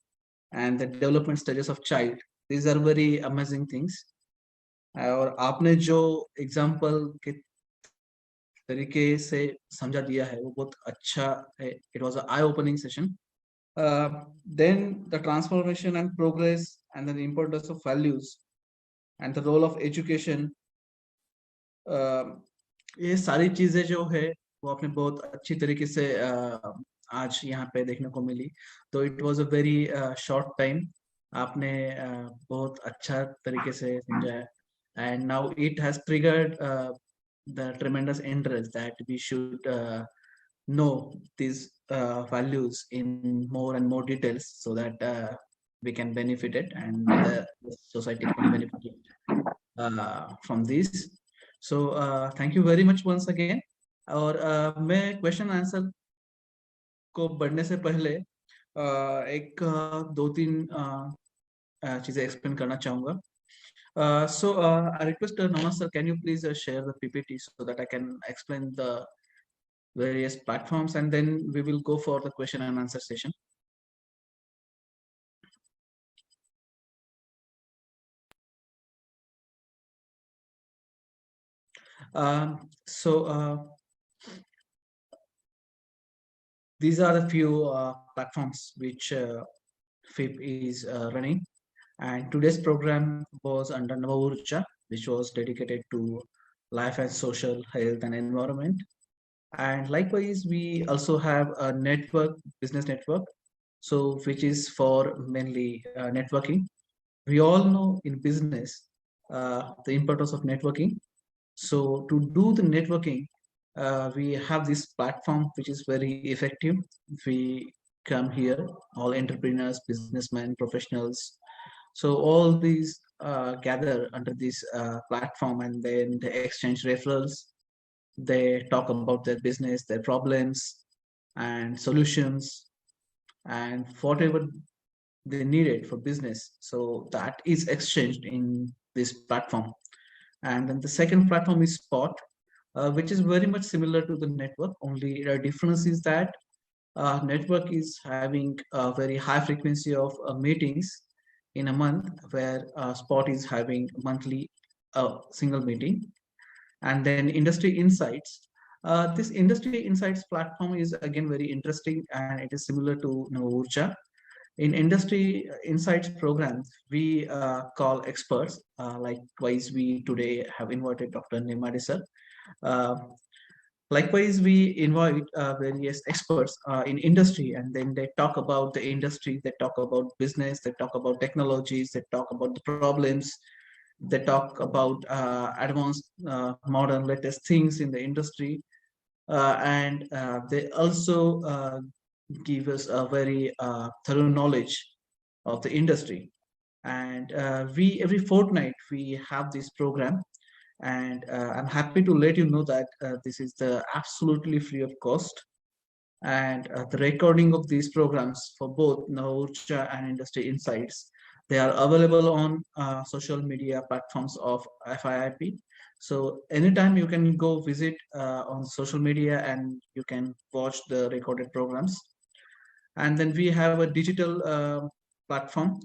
and the development stages of child, these are very amazing things. और आपने जो example के तरीके से समझा दिया है वो बहुत अच्छा है. It was an eye-opening session. Then the transformation and progress and the importance of values and the role of education ये सारी चीजें जो है वो आपने बहुत अच्छी तरीके से आज यहाँ पे देखने को मिली। तो it was a very short time, आपने बहुत अच्छा तरीके से समझाया, and now it has triggered the tremendous interest that we should know these values in more and more details, so that we can benefit it and the society can benefit it, from this. So thank you very much once again. और मैं question answer को बढ़ने से पहले एक दो तीन चीजें एक्सप्लेन करना चाहूंगा. So I request Nona sir, can you please share the PPT so that I can explain the various platforms, and then we will go for the question and answer session. So these are the few platforms which FIIP is running, and today's program was under NavUrja, which was dedicated to life and social health and environment. And likewise, we also have a network, business network, so which is for mainly networking. We all know in business the importance of networking. So to do the networking, we have this platform which is very effective. We come here, all entrepreneurs, businessmen, professionals. So all these gather under this platform, and then they exchange referrals. They talk about their business, their problems, and solutions, and whatever they needed for business. So that is exchanged in this platform. And then the second platform is Spot, which is very much similar to the network. Only the difference is that network is having a very high frequency of meetings in a month, where Spot is having monthly single meeting. And then Industry Insights. This Industry Insights platform is again very interesting, and it is similar to NavUrja. In Industry Insights program, we call experts. Likewise, we today have invited Dr. Nemade sir. Uh, Likewise, we invite various experts in industry, and then they talk about the industry, they talk about business, they talk about technologies, they talk about the problems, they talk about advanced, modern, latest things in the industry, and they also give us a very thorough knowledge of the industry. And we every fortnight we have this program, and I'm happy to let you know that this is the absolutely free of cost, and the recording of these programs for both NavUrja and Industry Insights, they are available on social media platforms of FIIP. So anytime you can go visit on social media and you can watch the recorded programs. And then we have a digital platform.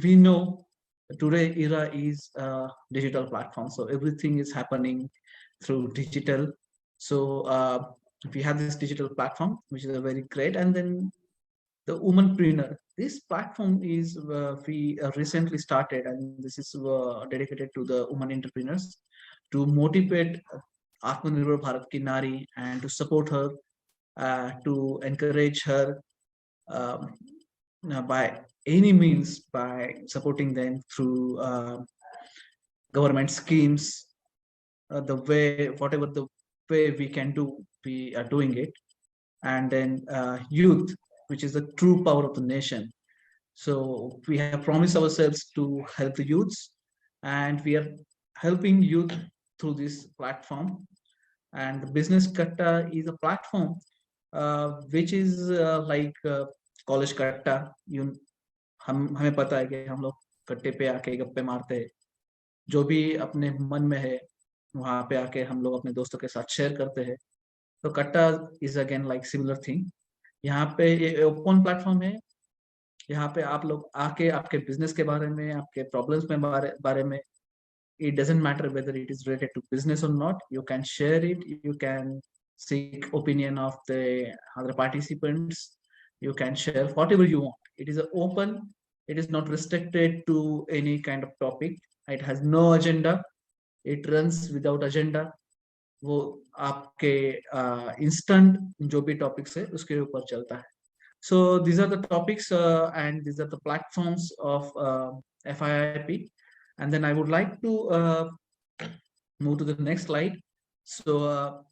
We know today era is a digital platform, so everything is happening through digital. So we have this digital platform, which is a very great. And then the womanpreneur, this platform is we recently started, and this is dedicated to the woman entrepreneurs, to motivate Atmanirbhar Bharat ki nari, and to support her, to encourage her um, by any means, by supporting them through government schemes, the way, whatever the way we can do, we are doing it. And then youth, which is the true power of the nation. So we have promised ourselves to help the youths, and we are helping youth through this platform. And the Business Katta is a platform which is like college katta. हमें पता है कि हम लोग कट्टे पे आके गप्पे मारते हैं, जो भी अपने मन में है वहां पे आके हम लोग अपने दोस्तों के साथ शेयर करते हैं. तो कट्टा is again like similar thing. यहाँ पे ये ओपन प्लेटफॉर्म है. यहाँ पे आप लोग आके आपके बिजनेस के बारे में, आपके प्रॉब्लम्स में बारे में, it doesn't matter whether it is related to business or not, you can share it, you can seek opinion of the other participants, you can share whatever you want. It is open, it is not restricted to any kind of topic, it has no agenda, it runs without agenda. वो आपके instant जो भी topics है उसके ऊपर चलता है. So these are the topics and these are the platforms of FIIP. And then I would like to move to the next slide. So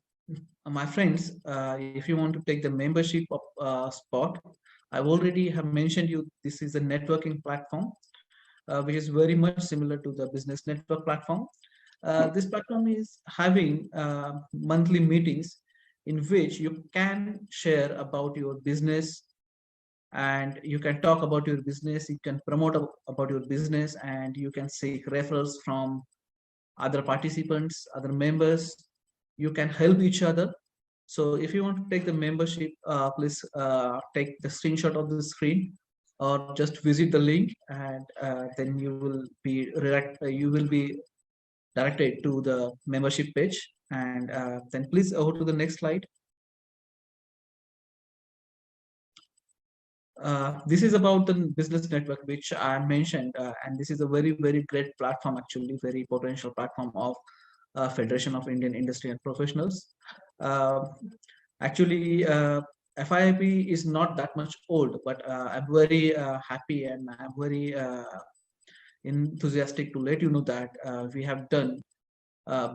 my friends, if you want to take the membership of spot, I've already have mentioned you, this is a networking platform, which is very much similar to the business network platform. This platform is having monthly meetings in which you can share about your business, and you can talk about your business, you can promote about your business, and you can seek referrals from other participants, other members. You can help each other. So if you want to take the membership, please take the screenshot of the screen or just visit the link, and then you will be directed to the membership page. And then please go to the next slide. This is about the business network which I mentioned, and this is a very, very great platform, actually very potential platform of Federation of Indian Industry and Professionals. Actually, FIIP is not that much old, but I'm very happy and I'm very enthusiastic to let you know that we have done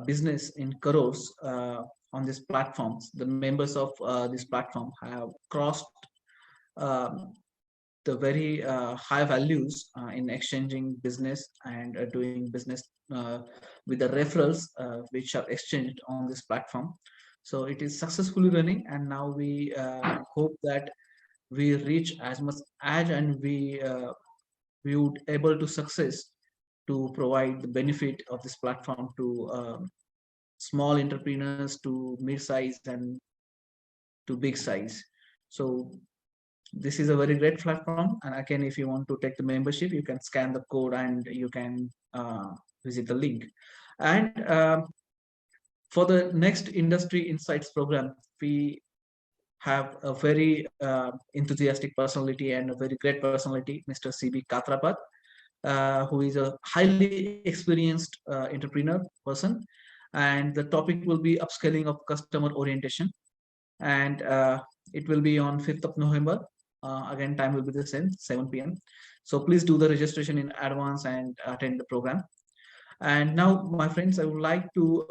business in crores on these platforms. The members of this platform have crossed the very high values in exchanging business and doing business with the referrals which are exchanged on this platform. So it is successfully running, and now we hope that we reach as much as, and we would able to success to provide the benefit of this platform to small entrepreneurs, to mid-size and to big size. So this is a very great platform, and again, if you want to take the membership, you can scan the code and you can visit the link. And for the next industry insights program, we have a very enthusiastic personality and a very great personality, Mr. CB Katrapat, who is a highly experienced entrepreneur person, and the topic will be upscaling of customer orientation, and it will be on 5th of November. Again, time will be the same, 7 p.m. So please do the registration in advance and attend the program. And now, my friends, I would like to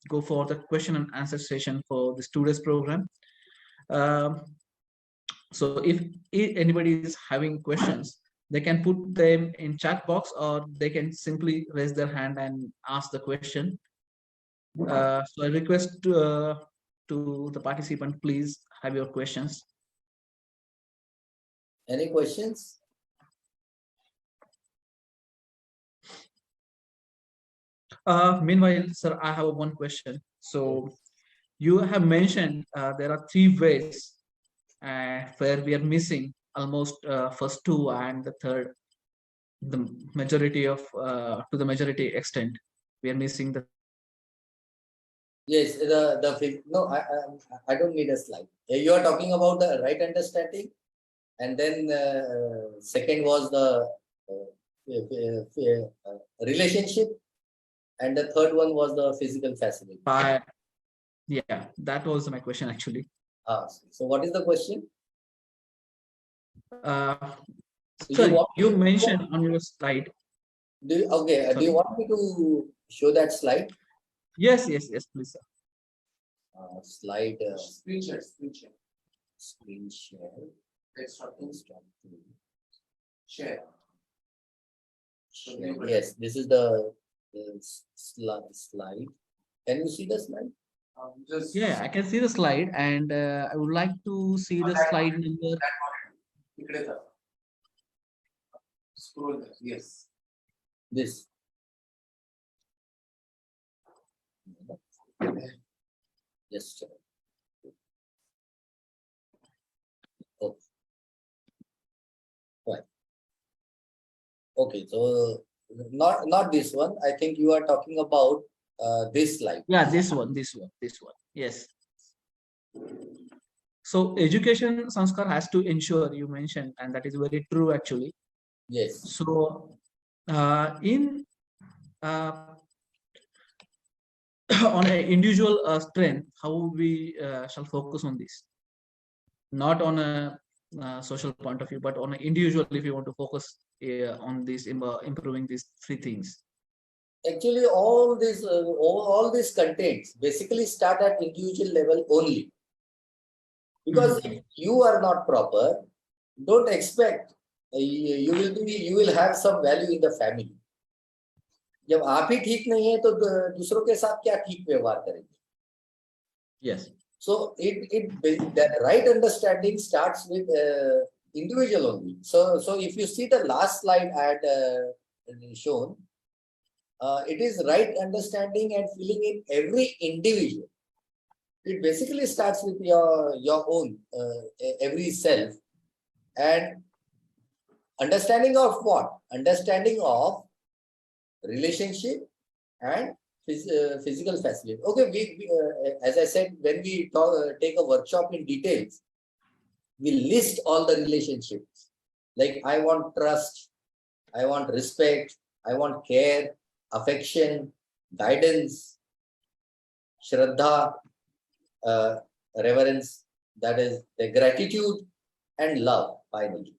go for the question and answer session for this today's program. So if anybody is having questions, they can put them in chat box, or they can simply raise their hand and ask the question. So I request to the participant, please have your questions. Any questions? Meanwhile, sir, I have one question. So you have mentioned there are 3 ways where we are missing almost first 2 and the third, the majority of to the majority extent, we are missing the. Yes, no, I don't need a slide. You are talking about the right understanding, and then second was the relationship, and the third one was the physical facility. Yeah, that was my question actually. So what is the question? Sorry, you mentioned on your slide. Do you want me to show that slide? Yes, please, sir. Slide. Screen share. Screen share. Let's share. Yes, this is the slide. Can you see the slide? Yeah, I can see the slide, and I would like to see the slide number. Scroll there. Yes. This. Yes. Okay. Right. Okay, so not this one. I think you are talking about this slide. Yeah, this one. Yes. So education sanskar has to ensure, you mentioned, and that is very true actually. Yes. So in on an individual strength, how we shall focus on this, not on a social point of view, but on an individual, if you want to focus on this, improving these three things. Actually, all these contents basically start at individual level only. Because if you are not proper, don't expect you will have some value in the family. जब आप ही ठीक नहीं है तो दूसरों के साथ क्या ठीक व्यवहार करेंगे? Yes. So the right understanding starts with individual only. So if you see the last slide I had shown, it is right understanding and feeling in every individual. It basically starts with your own every self, and understanding of what? Understanding of relationship and physical facility. Okay, we as I said, when we take a workshop in details, we list all the relationships. Like I want trust, I want respect, I want care, affection, guidance, shraddha, reverence, that is the gratitude, and love finally.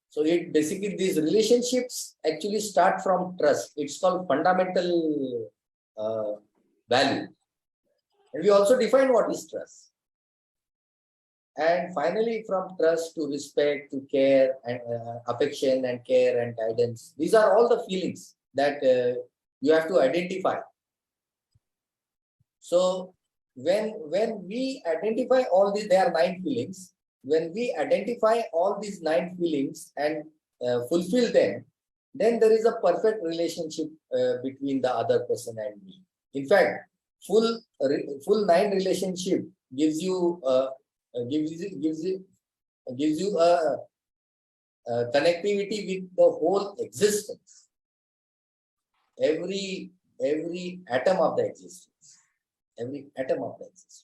So it basically, these relationships actually start from trust. It's called fundamental value. And we also define what is trust. And finally, from trust to respect to care and affection and care and guidance. These are all the feelings that you have to identify. So when we identify all these, there are 9 feelings. When we identify all these 9 feelings and fulfill them, then there is a perfect relationship between the other person and me. In fact, full 9 relationship gives you a connectivity with the whole existence. Every atom of the existence. Every atom of the existence.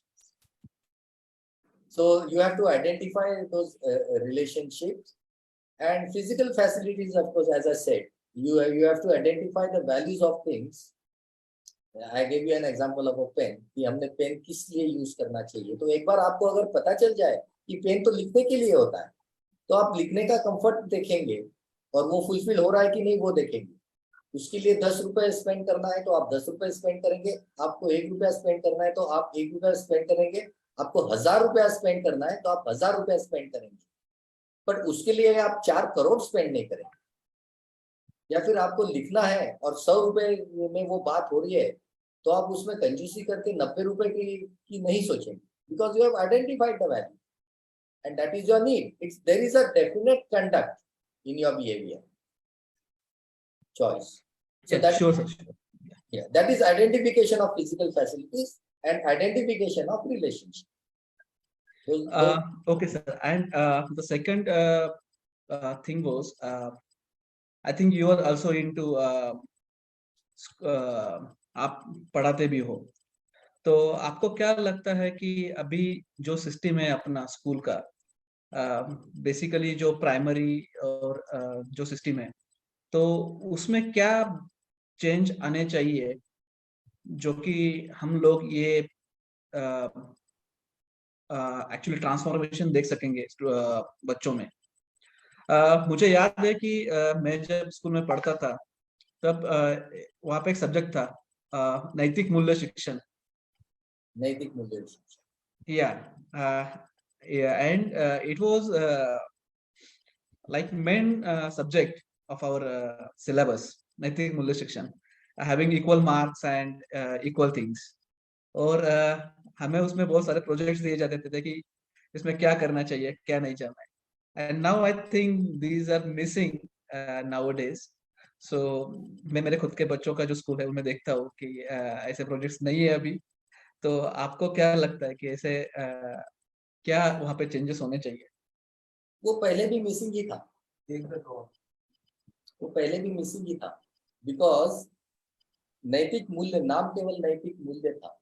So you have to identify those relationships, and physical facilities, of course, as I said, you have to identify the values of things. I gave you an example of a pen कि हमने pen किस लिए use करना चाहिए. तो एक बार आपको अगर पता चल जाए कि पेन तो लिखने के लिए होता है, तो आप लिखने का कंफर्ट देखेंगे और वो फुलफिल हो रहा है कि नहीं वो देखेंगे. उसके लिए 10 रुपए स्पेंड करना है तो आप 10 रुपए स्पेंड करेंगे. आपको 1 रुपया स्पेंड करना है तो आप 1 रुपया स्पेंड करेंगे. आपको 1000 रुपया स्पेंड करना है तो आप 1000 रुपया स्पेंड करेंगे. बट उसके लिए आप 4 करोड़ स्पेंड नहीं करेंगे. या फिर आपको लिखना है और 100 रुपए में वो बात हो रही है तो आप उसमें कंजूसी करके 90 रुपए की नहीं सोचेंगे. Because you have identified the value and that is your need. There is a definite conduct in your behaviour choice. So yes, sure, sir. Yeah, that is identification of physical facilities and identification of relationship. Okay, sir. And the second thing was, I think you are also into आप पढ़ाते भी हो, तो आपको क्या लगता है कि अभी जो सिस्टम है अपना स्कूल का, बेसिकली जो प्राइमरी और जो सिस्टम है, तो उसमें क्या चेंज आने चाहिए जो कि हम लोग ये एक्चुअली ट्रांसफॉर्मेशन देख सकेंगे बच्चों में. मुझे याद है कि मैं जब स्कूल में पढ़ता था तब वहाँ पे एक सब्जेक्ट था नैतिक मूल्य शिक्षण. नैतिक मूल्य शिक्षण. And it was like main subject of our syllabus, नैतिक मूल्य शिक्षण, having equal marks and equal things. और हमें उसमें बहुत सारे प्रोजेक्ट्स दिए जाते थे कि इसमें क्या करना चाहिए क्या नहीं करना है. And now I think these are missing nowadays. So मैं मेरे खुद के बच्चों का जो स्कूल है उनमें देखता हूँ कि ऐसे प्रोजेक्ट्स नहीं है अभी. तो आपको क्या लगता है कि ऐसे क्या वहाँ पे चेंजेस होने चाहिए? वो पहले भी मिसिंग ही था. वो पहले भी मिसिंग ही था. बिकॉज नैतिक मूल्य, नाम केवल नैतिक मूल्य था,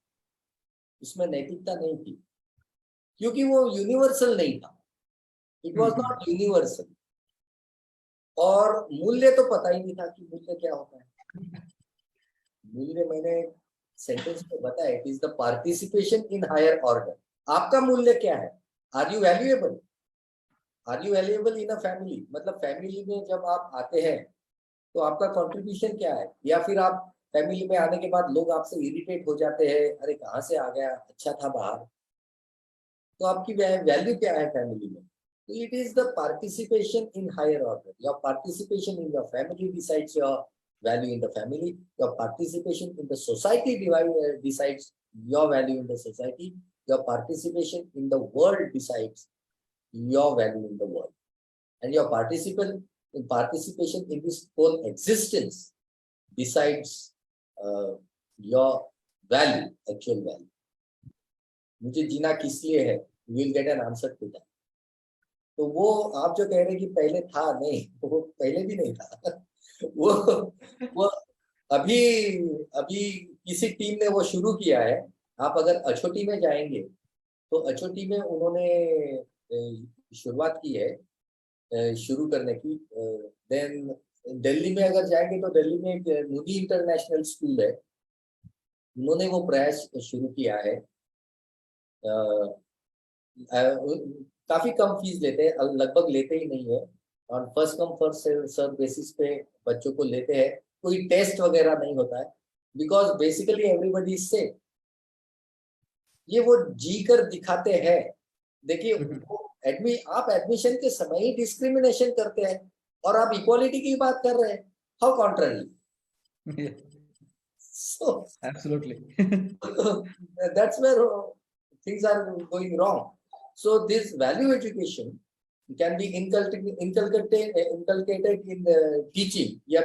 उसमें नैतिकता नहीं थी क्योंकि वो यूनिवर्सल नहीं था. It was not universal. और मूल्य तो पता ही नहीं था कि मूल्य क्या होता है. मूल्य मैंने सेंटेंस में बताया, it is the participation in higher order. आपका मूल्य क्या है? Are you valuable? Are you valuable in a family? मतलब फैमिली में जब आप आते हैं तो आपका कंट्रीब्यूशन क्या है? या फिर आप फैमिली में आने के बाद लोग आपसे इरिटेट हो जाते हैं, अरे कहाँ से आ गया, अच्छा था बाहर, तो आपकी वैल्यू क्या है फैमिली में? तो it is the participation in higher order. Your participation in your family decides your value in the family. Your participation in the society decides your value in the society. Your participation in the world decides your value in the world. And your participation in this whole existence decides your value, actual value. मुझे जीना किस लिए है? You will get an answer to that. तो वो आप जो कह रहे हैं कि पहले था, नहीं, वो पहले भी नहीं था। वो अभी किसी टीम ने वो शुरू किया है। आप अगर अछोटी में जाएंगे तो अछोटी में उन्होंने शुरुआत की है शुरू करने की। देन दिल्ली में अगर जाएंगे तो दिल्ली में एक मोदी इंटरनेशनल स्कूल है, उन्होंने वो प्रयास शुरू किया है। काफी कम फीस लेते हैं, लगभग लेते ही नहीं है, और first come first serve basis पे बच्चों को लेते हैं। कोई टेस्ट वगैरह नहीं होता है, बिकॉज बेसिकली एवरीबडी से ये वो जी कर दिखाते हैं। देखिए आप एडमिशन के समय ही डिस्क्रिमिनेशन करते हैं और आप इक्वालिटी की बात कर रहे हैं। How contrary. So absolutely that's where things are going wrong. So this value education can be inculcated in the teaching. ये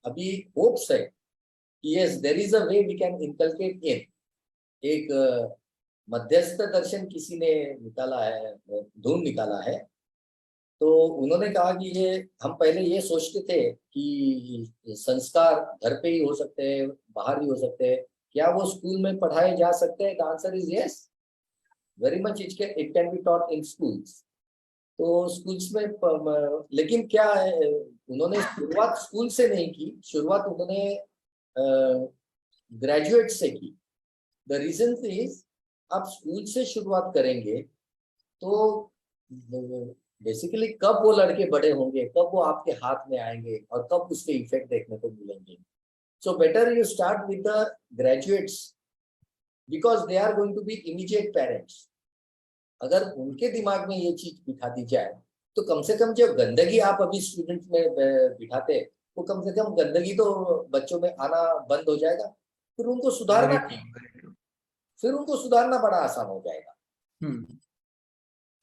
अभी hopes है कि yes, there is a way we can inculcate in. एक मध्यस्थ दर्शन किसी ने निकाला है, ढूंढ निकाला है। तो उन्होंने कहा कि ये हम पहले ये सोचते थे कि संस्कार घर पे ही हो सकते हैं, बाहर ही हो सकते हैं, क्या वो स्कूल में पढ़ाए जा सकते हैं? The answer is yes, very much it can be taught in schools. तो स्कूल्स में लेकिन क्या है, उन्होंने शुरुआत स्कूल से नहीं की, शुरुआत उन्होंने ग्रेजुएट से की। द रीजन इज आप स्कूल से शुरुआत करेंगे तो बेसिकली कब वो लड़के बड़े होंगे, कब वो आपके हाथ में आएंगे और कब उसके इफेक्ट देखने को मिलेंगे। So better you start with the graduates because they are going to be immediate parents. अगर उनके दिमाग में ये चीज बिठा दी जाए तो कम से कम जो गंदगी आप अभी स्टूडेंट में बिठाते, वो कम से कम गंदगी तो बच्चों में आना बंद हो जाएगा। फिर उनको सुधारना बड़ा आसान हो जाएगा।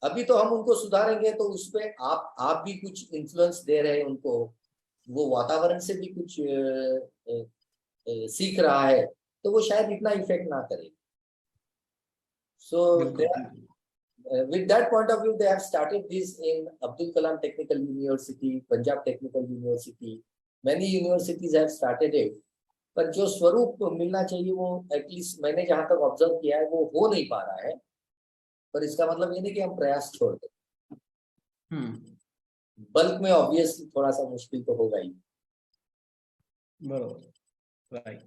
अभी तो हम उनको सुधारेंगे तो उसपे आप भी कुछ इन्फ्लुएंस दे रहे हैं उनको, वो वातावरण से भी कुछ सीख रहा है, तो वो शायद इतना इफेक्ट ना करे। So with that point of view, they have started this in Abdul Kalam Technical University, Punjab Technical University. Many universities have started it. पर जो स्वरूप मिलना चाहिए वो एटलीस्ट मैंने जहां तक ऑब्जर्व किया है वो हो नहीं पा रहा है। पर इसका मतलब ये नहीं कि हम प्रयास छोड़ दें। बल्क में ऑब्वियसली थोड़ा सा मुश्किल तो होगा ही। बरोबर, right.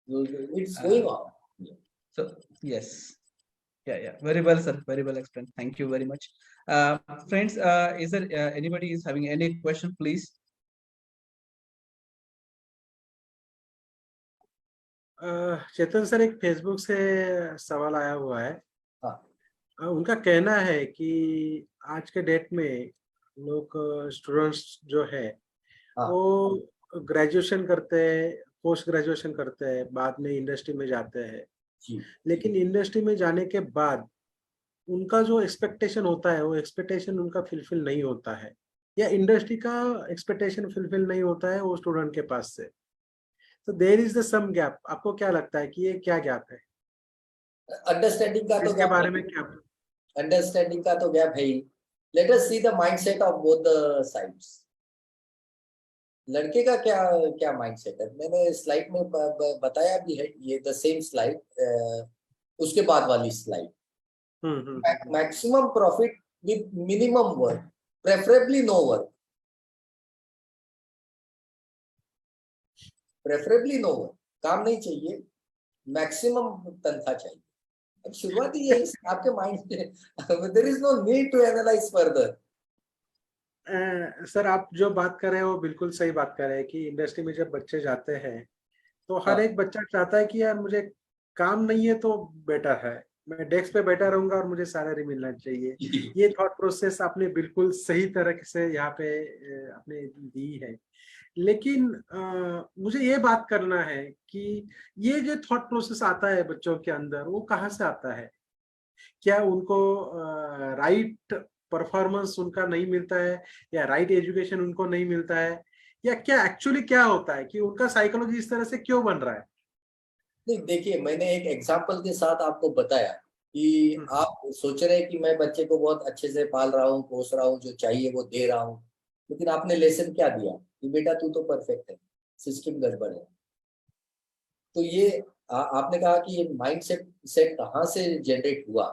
It's going on. So yes. Yeah, very well, sir. Very well explained. Thank you very much. Friends, is there anybody is having any question, please? Chetan sir, एक फेसबुक से सवाल आया हुआ है। उनका कहना है कि आज के डेट में लोग स्टूडेंट्स जो है वो ग्रेजुएशन करते हैं, पोस्ट ग्रेजुएशन करते हैं, बाद में इंडस्ट्री में जाते हैं, लेकिन इंडस्ट्री में जाने के बाद उनका जो एक्सपेक्टेशन होता है वो एक्सपेक्टेशन उनका फुलफिल नहीं होता है, या इंडस्ट्री का एक्सपेक्टेशन फुलफिल नहीं होता है वो स्टूडेंट के पास से। तो there is the some gap. आपको क्या लगता है कि ये क्या गैप है? अंडरस्टैंडिंग का तो इसके बारे में क्या? अंडरस्टैंडिंग का तो गैप है ही। Let us see the mindset of both the sides. लड़के का क्या माइंडसेट है, मैंने स्लाइड में बताया भी है, ये द सेम स्लाइड, उसके बाद वाली slide. Maximum profit with minimum work, preferably no work, preferably no work, काम नहीं चाहिए, मैक्सिमम तनख्वाह चाहिए। अब शुरुआती ये आपके माइंड में, there is no need to analyse further. Sir आप जो बात कर रहे हैं वो बिल्कुल सही बात कर रहे हैं कि इंडस्ट्री में जब बच्चे जाते हैं तो हर एक बच्चा चाहता है कि यार मुझे काम नहीं है तो बेटर है, मैं डेस्क पे बैठा रहूंगा और मुझे सैलरी मिलना चाहिए। ये थॉट प्रोसेस आपने बिल्कुल सही तरह से यहाँ पे आपने दी है। लेकिन मुझे ये बात करना है कि ये जो थॉट प्रोसेस आता है बच्चों के अंदर वो कहाँ से आता है? क्या उनको राइट परफॉर्मेंस उनका नहीं मिलता है, या राइट एजुकेशन उनको नहीं मिलता है, या क्या एक्चुअली क्या होता है कि उनका साइकोलॉजी इस तरह से क्यों बन रहा है? नहीं देखिए, मैंने एक एग्जांपल के साथ आपको बताया कि आप सोच रहे हैं कि मैं बच्चे को बहुत अच्छे से पाल रहा हूँ, पोस रहा हूँ, जो चाहिए वो दे रहा हूँ, लेकिन आपने लेसन क्या दिया कि बेटा तू तो परफेक्ट है, सिस्टम गड़बड़ है। तो ये आपने कहा कि ये माइंड सेट कहाँ से जनरेट हुआ?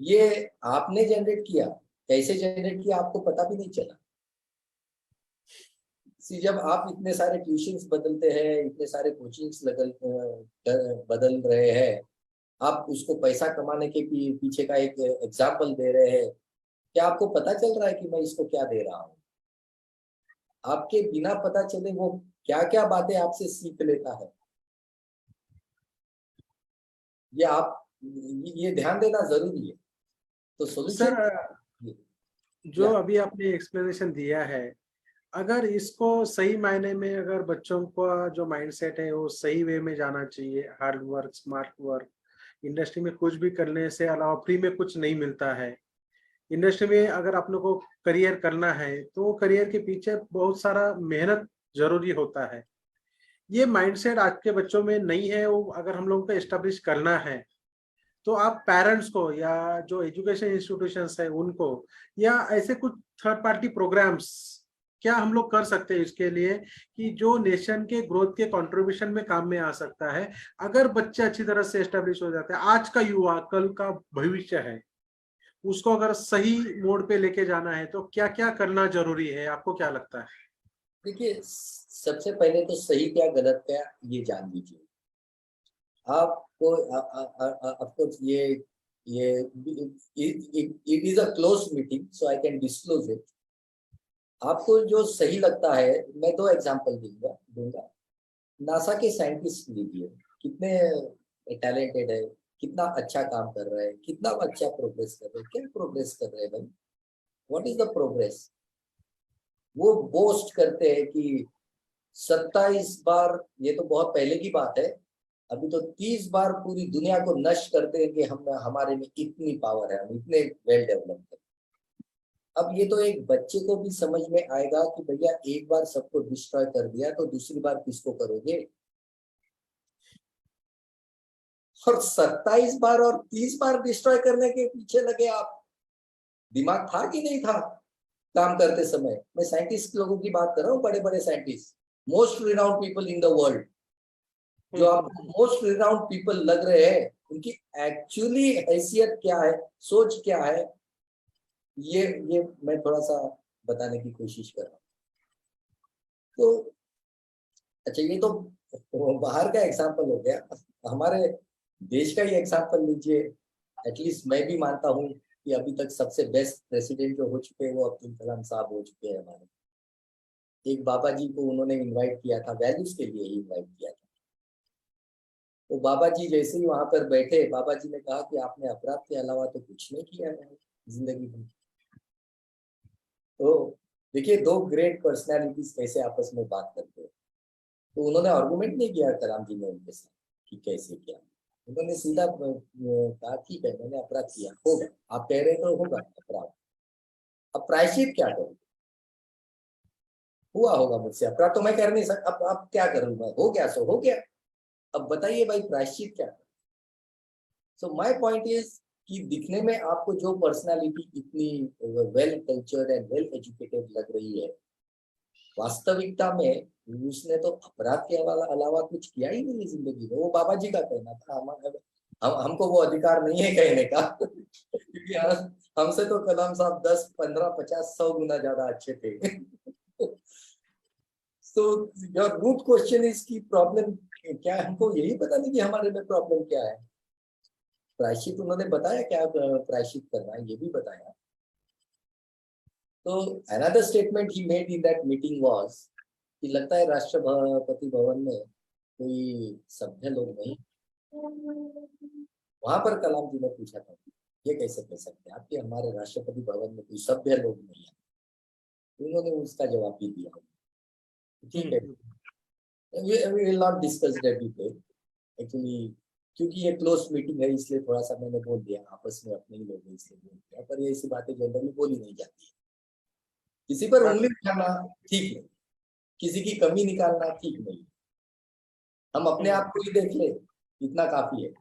ये आपने जनरेट किया, कैसे जनरेट किया आपको पता भी नहीं चला। जब आप इतने सारे ट्यूशंस बदलते हैं, इतने सारे कोचिंग्स बदल रहे हैं, आप उसको पैसा कमाने के पीछे का एक एग्जाम्पल दे रहे हैं, क्या आपको पता चल रहा है कि मैं इसको क्या दे रहा हूँ? आपके बिना पता चले वो क्या क्या बातें आपसे सीख लेता है, ये आप ये ध्यान देना जरूरी है। तो सोल्यूशन जो अभी आपने एक्सप्लेनेशन दिया है, अगर इसको सही मायने में अगर बच्चों का जो माइंडसेट है वो सही वे में जाना चाहिए, hard work, smart work, industry में कुछ भी करने से अलावा फ्री में कुछ नहीं मिलता है। इंडस्ट्री में अगर आप लोग को करियर करना है तो करियर के पीछे बहुत सारा मेहनत जरूरी होता है। ये माइंडसेट आज के बच्चों में नहीं है, वो अगर हम लोगों को एस्टेब्लिश करना है तो आप पेरेंट्स को या जो एजुकेशन इंस्टीट्यूशंस है उनको, या ऐसे कुछ थर्ड पार्टी प्रोग्राम्स क्या हम लोग कर सकते हैं इसके लिए कि जो नेशन के ग्रोथ के कंट्रीब्यूशन में काम में आ सकता है? अगर बच्चे अच्छी तरह से एस्टेब्लिश हो जाते हैं, आज का युवा कल का भविष्य है, उसको अगर सही मोड पे लेके जाना है तो क्या क्या करना जरूरी है, आपको क्या लगता है? देखिए, सबसे पहले तो सही क्या गलत क्या ये जान लीजिए। आपको ऑफकोर्स ये it is a close meeting so I can disclose it. आपको जो सही लगता है, मैं दो एग्जांपल दूंगा। नासा के साइंटिस्ट लीजिए, कितने टैलेंटेड है, कितना अच्छा काम कर रहे हैं, कितना अच्छा प्रोग्रेस कर रहे हैं। क्या प्रोग्रेस कर रहे हैं भाई? What is the progress? वो बोस्ट करते हैं कि 27 बार, ये तो बहुत पहले की बात है, अभी तो 30 बार पूरी दुनिया को नष्ट कर देंगे हम, हमारे में इतनी पावर है, हम इतने वेल डेवलप्ड है। अब ये तो एक बच्चे को भी समझ में आएगा कि भैया एक बार सबको डिस्ट्रॉय कर दिया तो दूसरी बार किसको करोगे? और 27 बार और 30 बार डिस्ट्रॉय करने के पीछे लगे आप। दिमाग था कि नहीं था काम करते समय? मैं साइंटिस्ट लोगों की बात कर रहा हूँ, बड़े बड़े scientist, most renowned people in the world. जो आपको मोस्ट रिनाउंड पीपल लग रहे हैं, उनकी एक्चुअली हैसियत क्या है, सोच क्या है, ये मैं थोड़ा सा बताने की कोशिश कर रहा हूँ। तो अच्छा, ये तो बाहर का एग्जाम्पल हो गया। हमारे देश का ही एग्जाम्पल लीजिए। एटलीस्ट मैं भी मानता हूँ कि अभी तक सबसे बेस्ट प्रेसिडेंट जो हो चुके हैं वो अब्दुल कलाम साहब हो चुके हैं हमारे। एक बाबा जी को उन्होंने इनवाइट किया था, वैल्यूज के लिए ही इनवाइट किया था। तो बाबा जी जैसे ही वहां पर बैठे, बाबा जी ने कहा कि आपने अपराध के अलावा तो कुछ नहीं किया है जिंदगी में। तो देखिए, दो ग्रेट पर्सनैलिटीज कैसे आपस में बात करते हैं। तो उन्होंने आर्गुमेंट नहीं किया कलाम जी ने उनके साथ कि कैसे क्या, उन्होंने सीधा कहा ठीक है मैंने अपराध किया, होगा, आप कह रहे तो होगा अपराध, अब प्रायश्चित क्या करूँ? हुआ होगा मुझसे अपराध तो मैं कर नहीं सकता, अब क्या करूँ मैं, हो गया सो हो गया, अब बताइए भाई प्रायश्चित क्या करूँ? सो माय पॉइंट इज कि दिखने में आपको जो पर्सनालिटी इतनी well cultured and well educated लग रही है, वास्तविकता में उसने तो अपराध के अलावा कुछ किया ही नहीं जिंदगी में। वो बाबा जी का कहना था, हमको वो अधिकार नहीं है कहने का क्योंकि हमसे तो कलाम साहब 10, 15, 50, 100 गुना ज्यादा अच्छे थे। So your root question is कि प्रॉब्लम क्या हमको यही पता नहीं कि हमारे में प्रॉब्लम क्या है? प्रायश्चित उन्होंने बताया क्या प्रायश्चित करना है, ये भी बताया। तो another statement he made in that meeting was कि लगता है राष्ट्रपति भवन में कोई सभ्य लोग नहीं। वहां पर कलाम जी ने पूछा था ये कैसे कह सकते हैं आपके हमारे राष्ट्रपति भवन में कोई सभ्य लोग नहीं है? उन्होंने उसका जवाब भी दिया। ठीक है, we will not discuss that detail actually, क्योंकि ये क्लोज मीटिंग है इसलिए थोड़ा सा मैंने बोल दिया, आपस में अपने ही लोग हैं इसलिए बोल दिया, पर ये ऐसी बातें जनरली बोली नहीं जाती है। किसी पर उंगली उठाना ठीक नहीं, किसी की कमी निकालना ठीक नहीं। हम अपने आप को ही देख ले, इतना काफी है।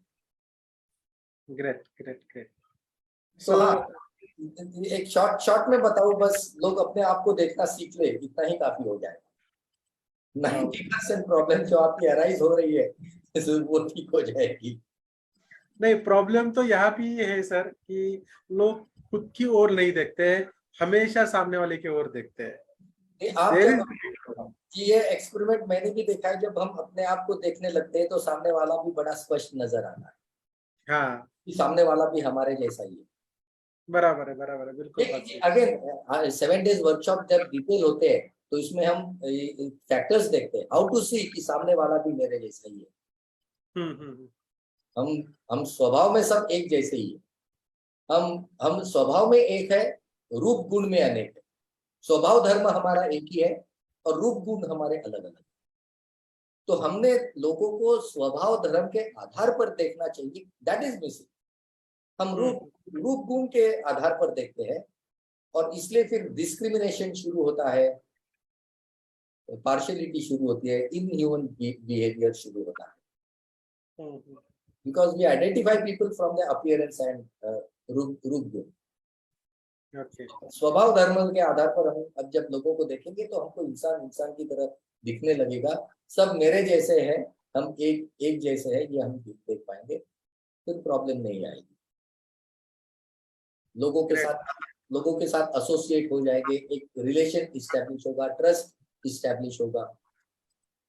Great great great. तो हाँ, एक शॉर्ट में बताऊं, बस लोग अपने आप को देखना सीख ले, इतना ही काफी हो जाएगा। 90% प्रॉब्लम जो आपकी अराइज हो रही है वो ठीक हो जाएगी। नहीं, प्रॉब्लम तो यहाँ भी है सर कि लोग खुद की ओर नहीं देखते हैं, हमेशा सामने वाले की ओर देखते हैं। आप ये एक्सपेरिमेंट मैंने भी देखा है, जब हम अपने आप को देखने लगते हैं तो सामने वाला भी बड़ा स्पष्ट नजर आता है। हाँ, कि सामने वाला भी हमारे जैसा ही है। बराबर है बिल्कुल। अगेन 7 days वर्कशॉप जब डिटेल होते हैं तो इसमें हम फैक्टर्स देखते हैं, हाउ टू सी कि सामने वाला भी मेरे जैसा ही है। हम स्वभाव में सब एक जैसे ही है। हम स्वभाव में एक है, रूप गुण में अनेक है। स्वभाव धर्म हमारा एक ही है और रूप गुण हमारे अलग अलग। तो हमने लोगों को स्वभाव धर्म के आधार पर देखना चाहिए, दैट इज मिसिंग। हम रूप गुण के आधार पर देखते हैं और इसलिए फिर डिस्क्रिमिनेशन शुरू होता है, पार्शियलिटी शुरू होती है, इनह्यूमन बिहेवियर शुरू होता है। Because we identify people from their appearance and रूप गुण। स्वभाव धर्म के आधार पर हम अब जब लोगों को देखेंगे तो हमको इंसान की तरह दिखने लगेगा, सब मेरे जैसे हैं, हम एक जैसे हैं, ये हम देख पाएंगे, फिर प्रॉब्लम नहीं आएगी। लोगों के साथ एसोसिएट हो जाएंगे, एक रिलेशन इस्टेब्लिश होगा, ट्रस्ट इस्टेब्लिश होगा,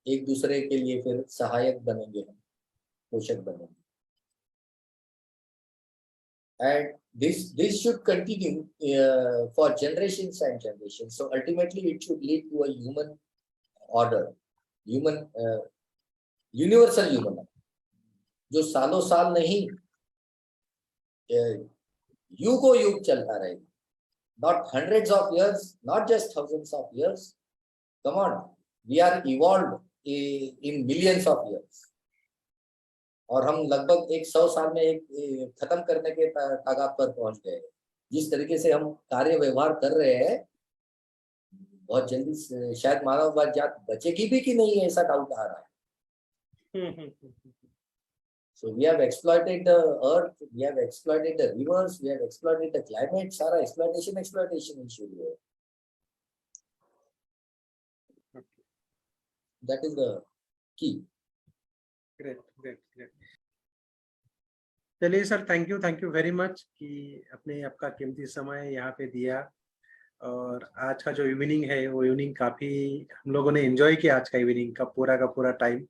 एक दूसरे के लिए फिर सहायक बनेंगे, हम पोषक बनेंगे। And this should continue for generations and generations. So ultimately it should lead to a human order, universal human, जो सालों साल नहीं, युगों युग चलता रहेगा, not hundreds of years, not just thousands of years. Come on, we are evolved in millions of years. और हम लगभग 100 साल में एक खत्म करने के तागात पर पहुंच गए। जिस तरीके से हम कार्य व्यवहार कर रहे हैं, बहुत जल्दी शायद मानव जात बचेगी भी कि नहीं, ऐसा डाउट आ रहा है। So we have exploited the earth, we have exploited the rivers, we have exploited the climate, सारा exploitation issue है। That is the key. Great. चलिए sir, thank you very much कि आपका कीमती समय यहाँ पे दिया, और आज का जो इवनिंग है वो इवनिंग काफ़ी हम लोगों ने एंजॉय किया। आज का इवनिंग का पूरा टाइम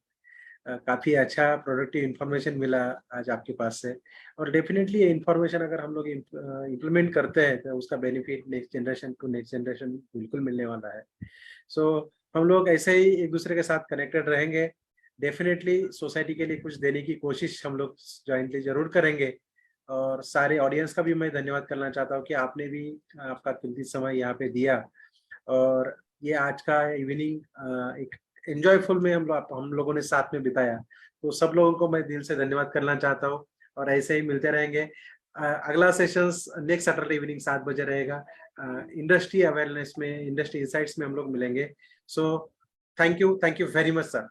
काफ़ी अच्छा प्रोडक्टिव इन्फॉर्मेशन मिला आज आपके पास से, और डेफिनेटली ये इन्फॉर्मेशन अगर हम लोग इम्प्लीमेंट करते हैं तो उसका बेनिफिट नेक्स्ट जनरेशन बिल्कुल मिलने वाला है। सो हम लोग ऐसे ही एक दूसरे के साथ कनेक्टेड रहेंगे। डेफिनेटली सोसाइटी के लिए कुछ देने की कोशिश हम लोग जॉइंटली जरूर करेंगे, और सारे ऑडियंस का भी मैं धन्यवाद करना चाहता हूँ कि आपने भी आपका कीमती समय यहाँ पे दिया, और ये आज का इवनिंग एक एंजॉयफुल में हम लोगों ने साथ में बिताया। तो सब लोगों को मैं दिल से धन्यवाद करना चाहता हूँ, और ऐसे ही मिलते रहेंगे। अगला सेशंस नेक्स्ट सैटरडे इवनिंग 7 बजे रहेगा। इंडस्ट्री अवेयरनेस में, इंडस्ट्री इनसाइट्स में हम लोग मिलेंगे। So thank you very much sir.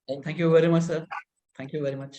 Thank you very much, sir. Thank you very much.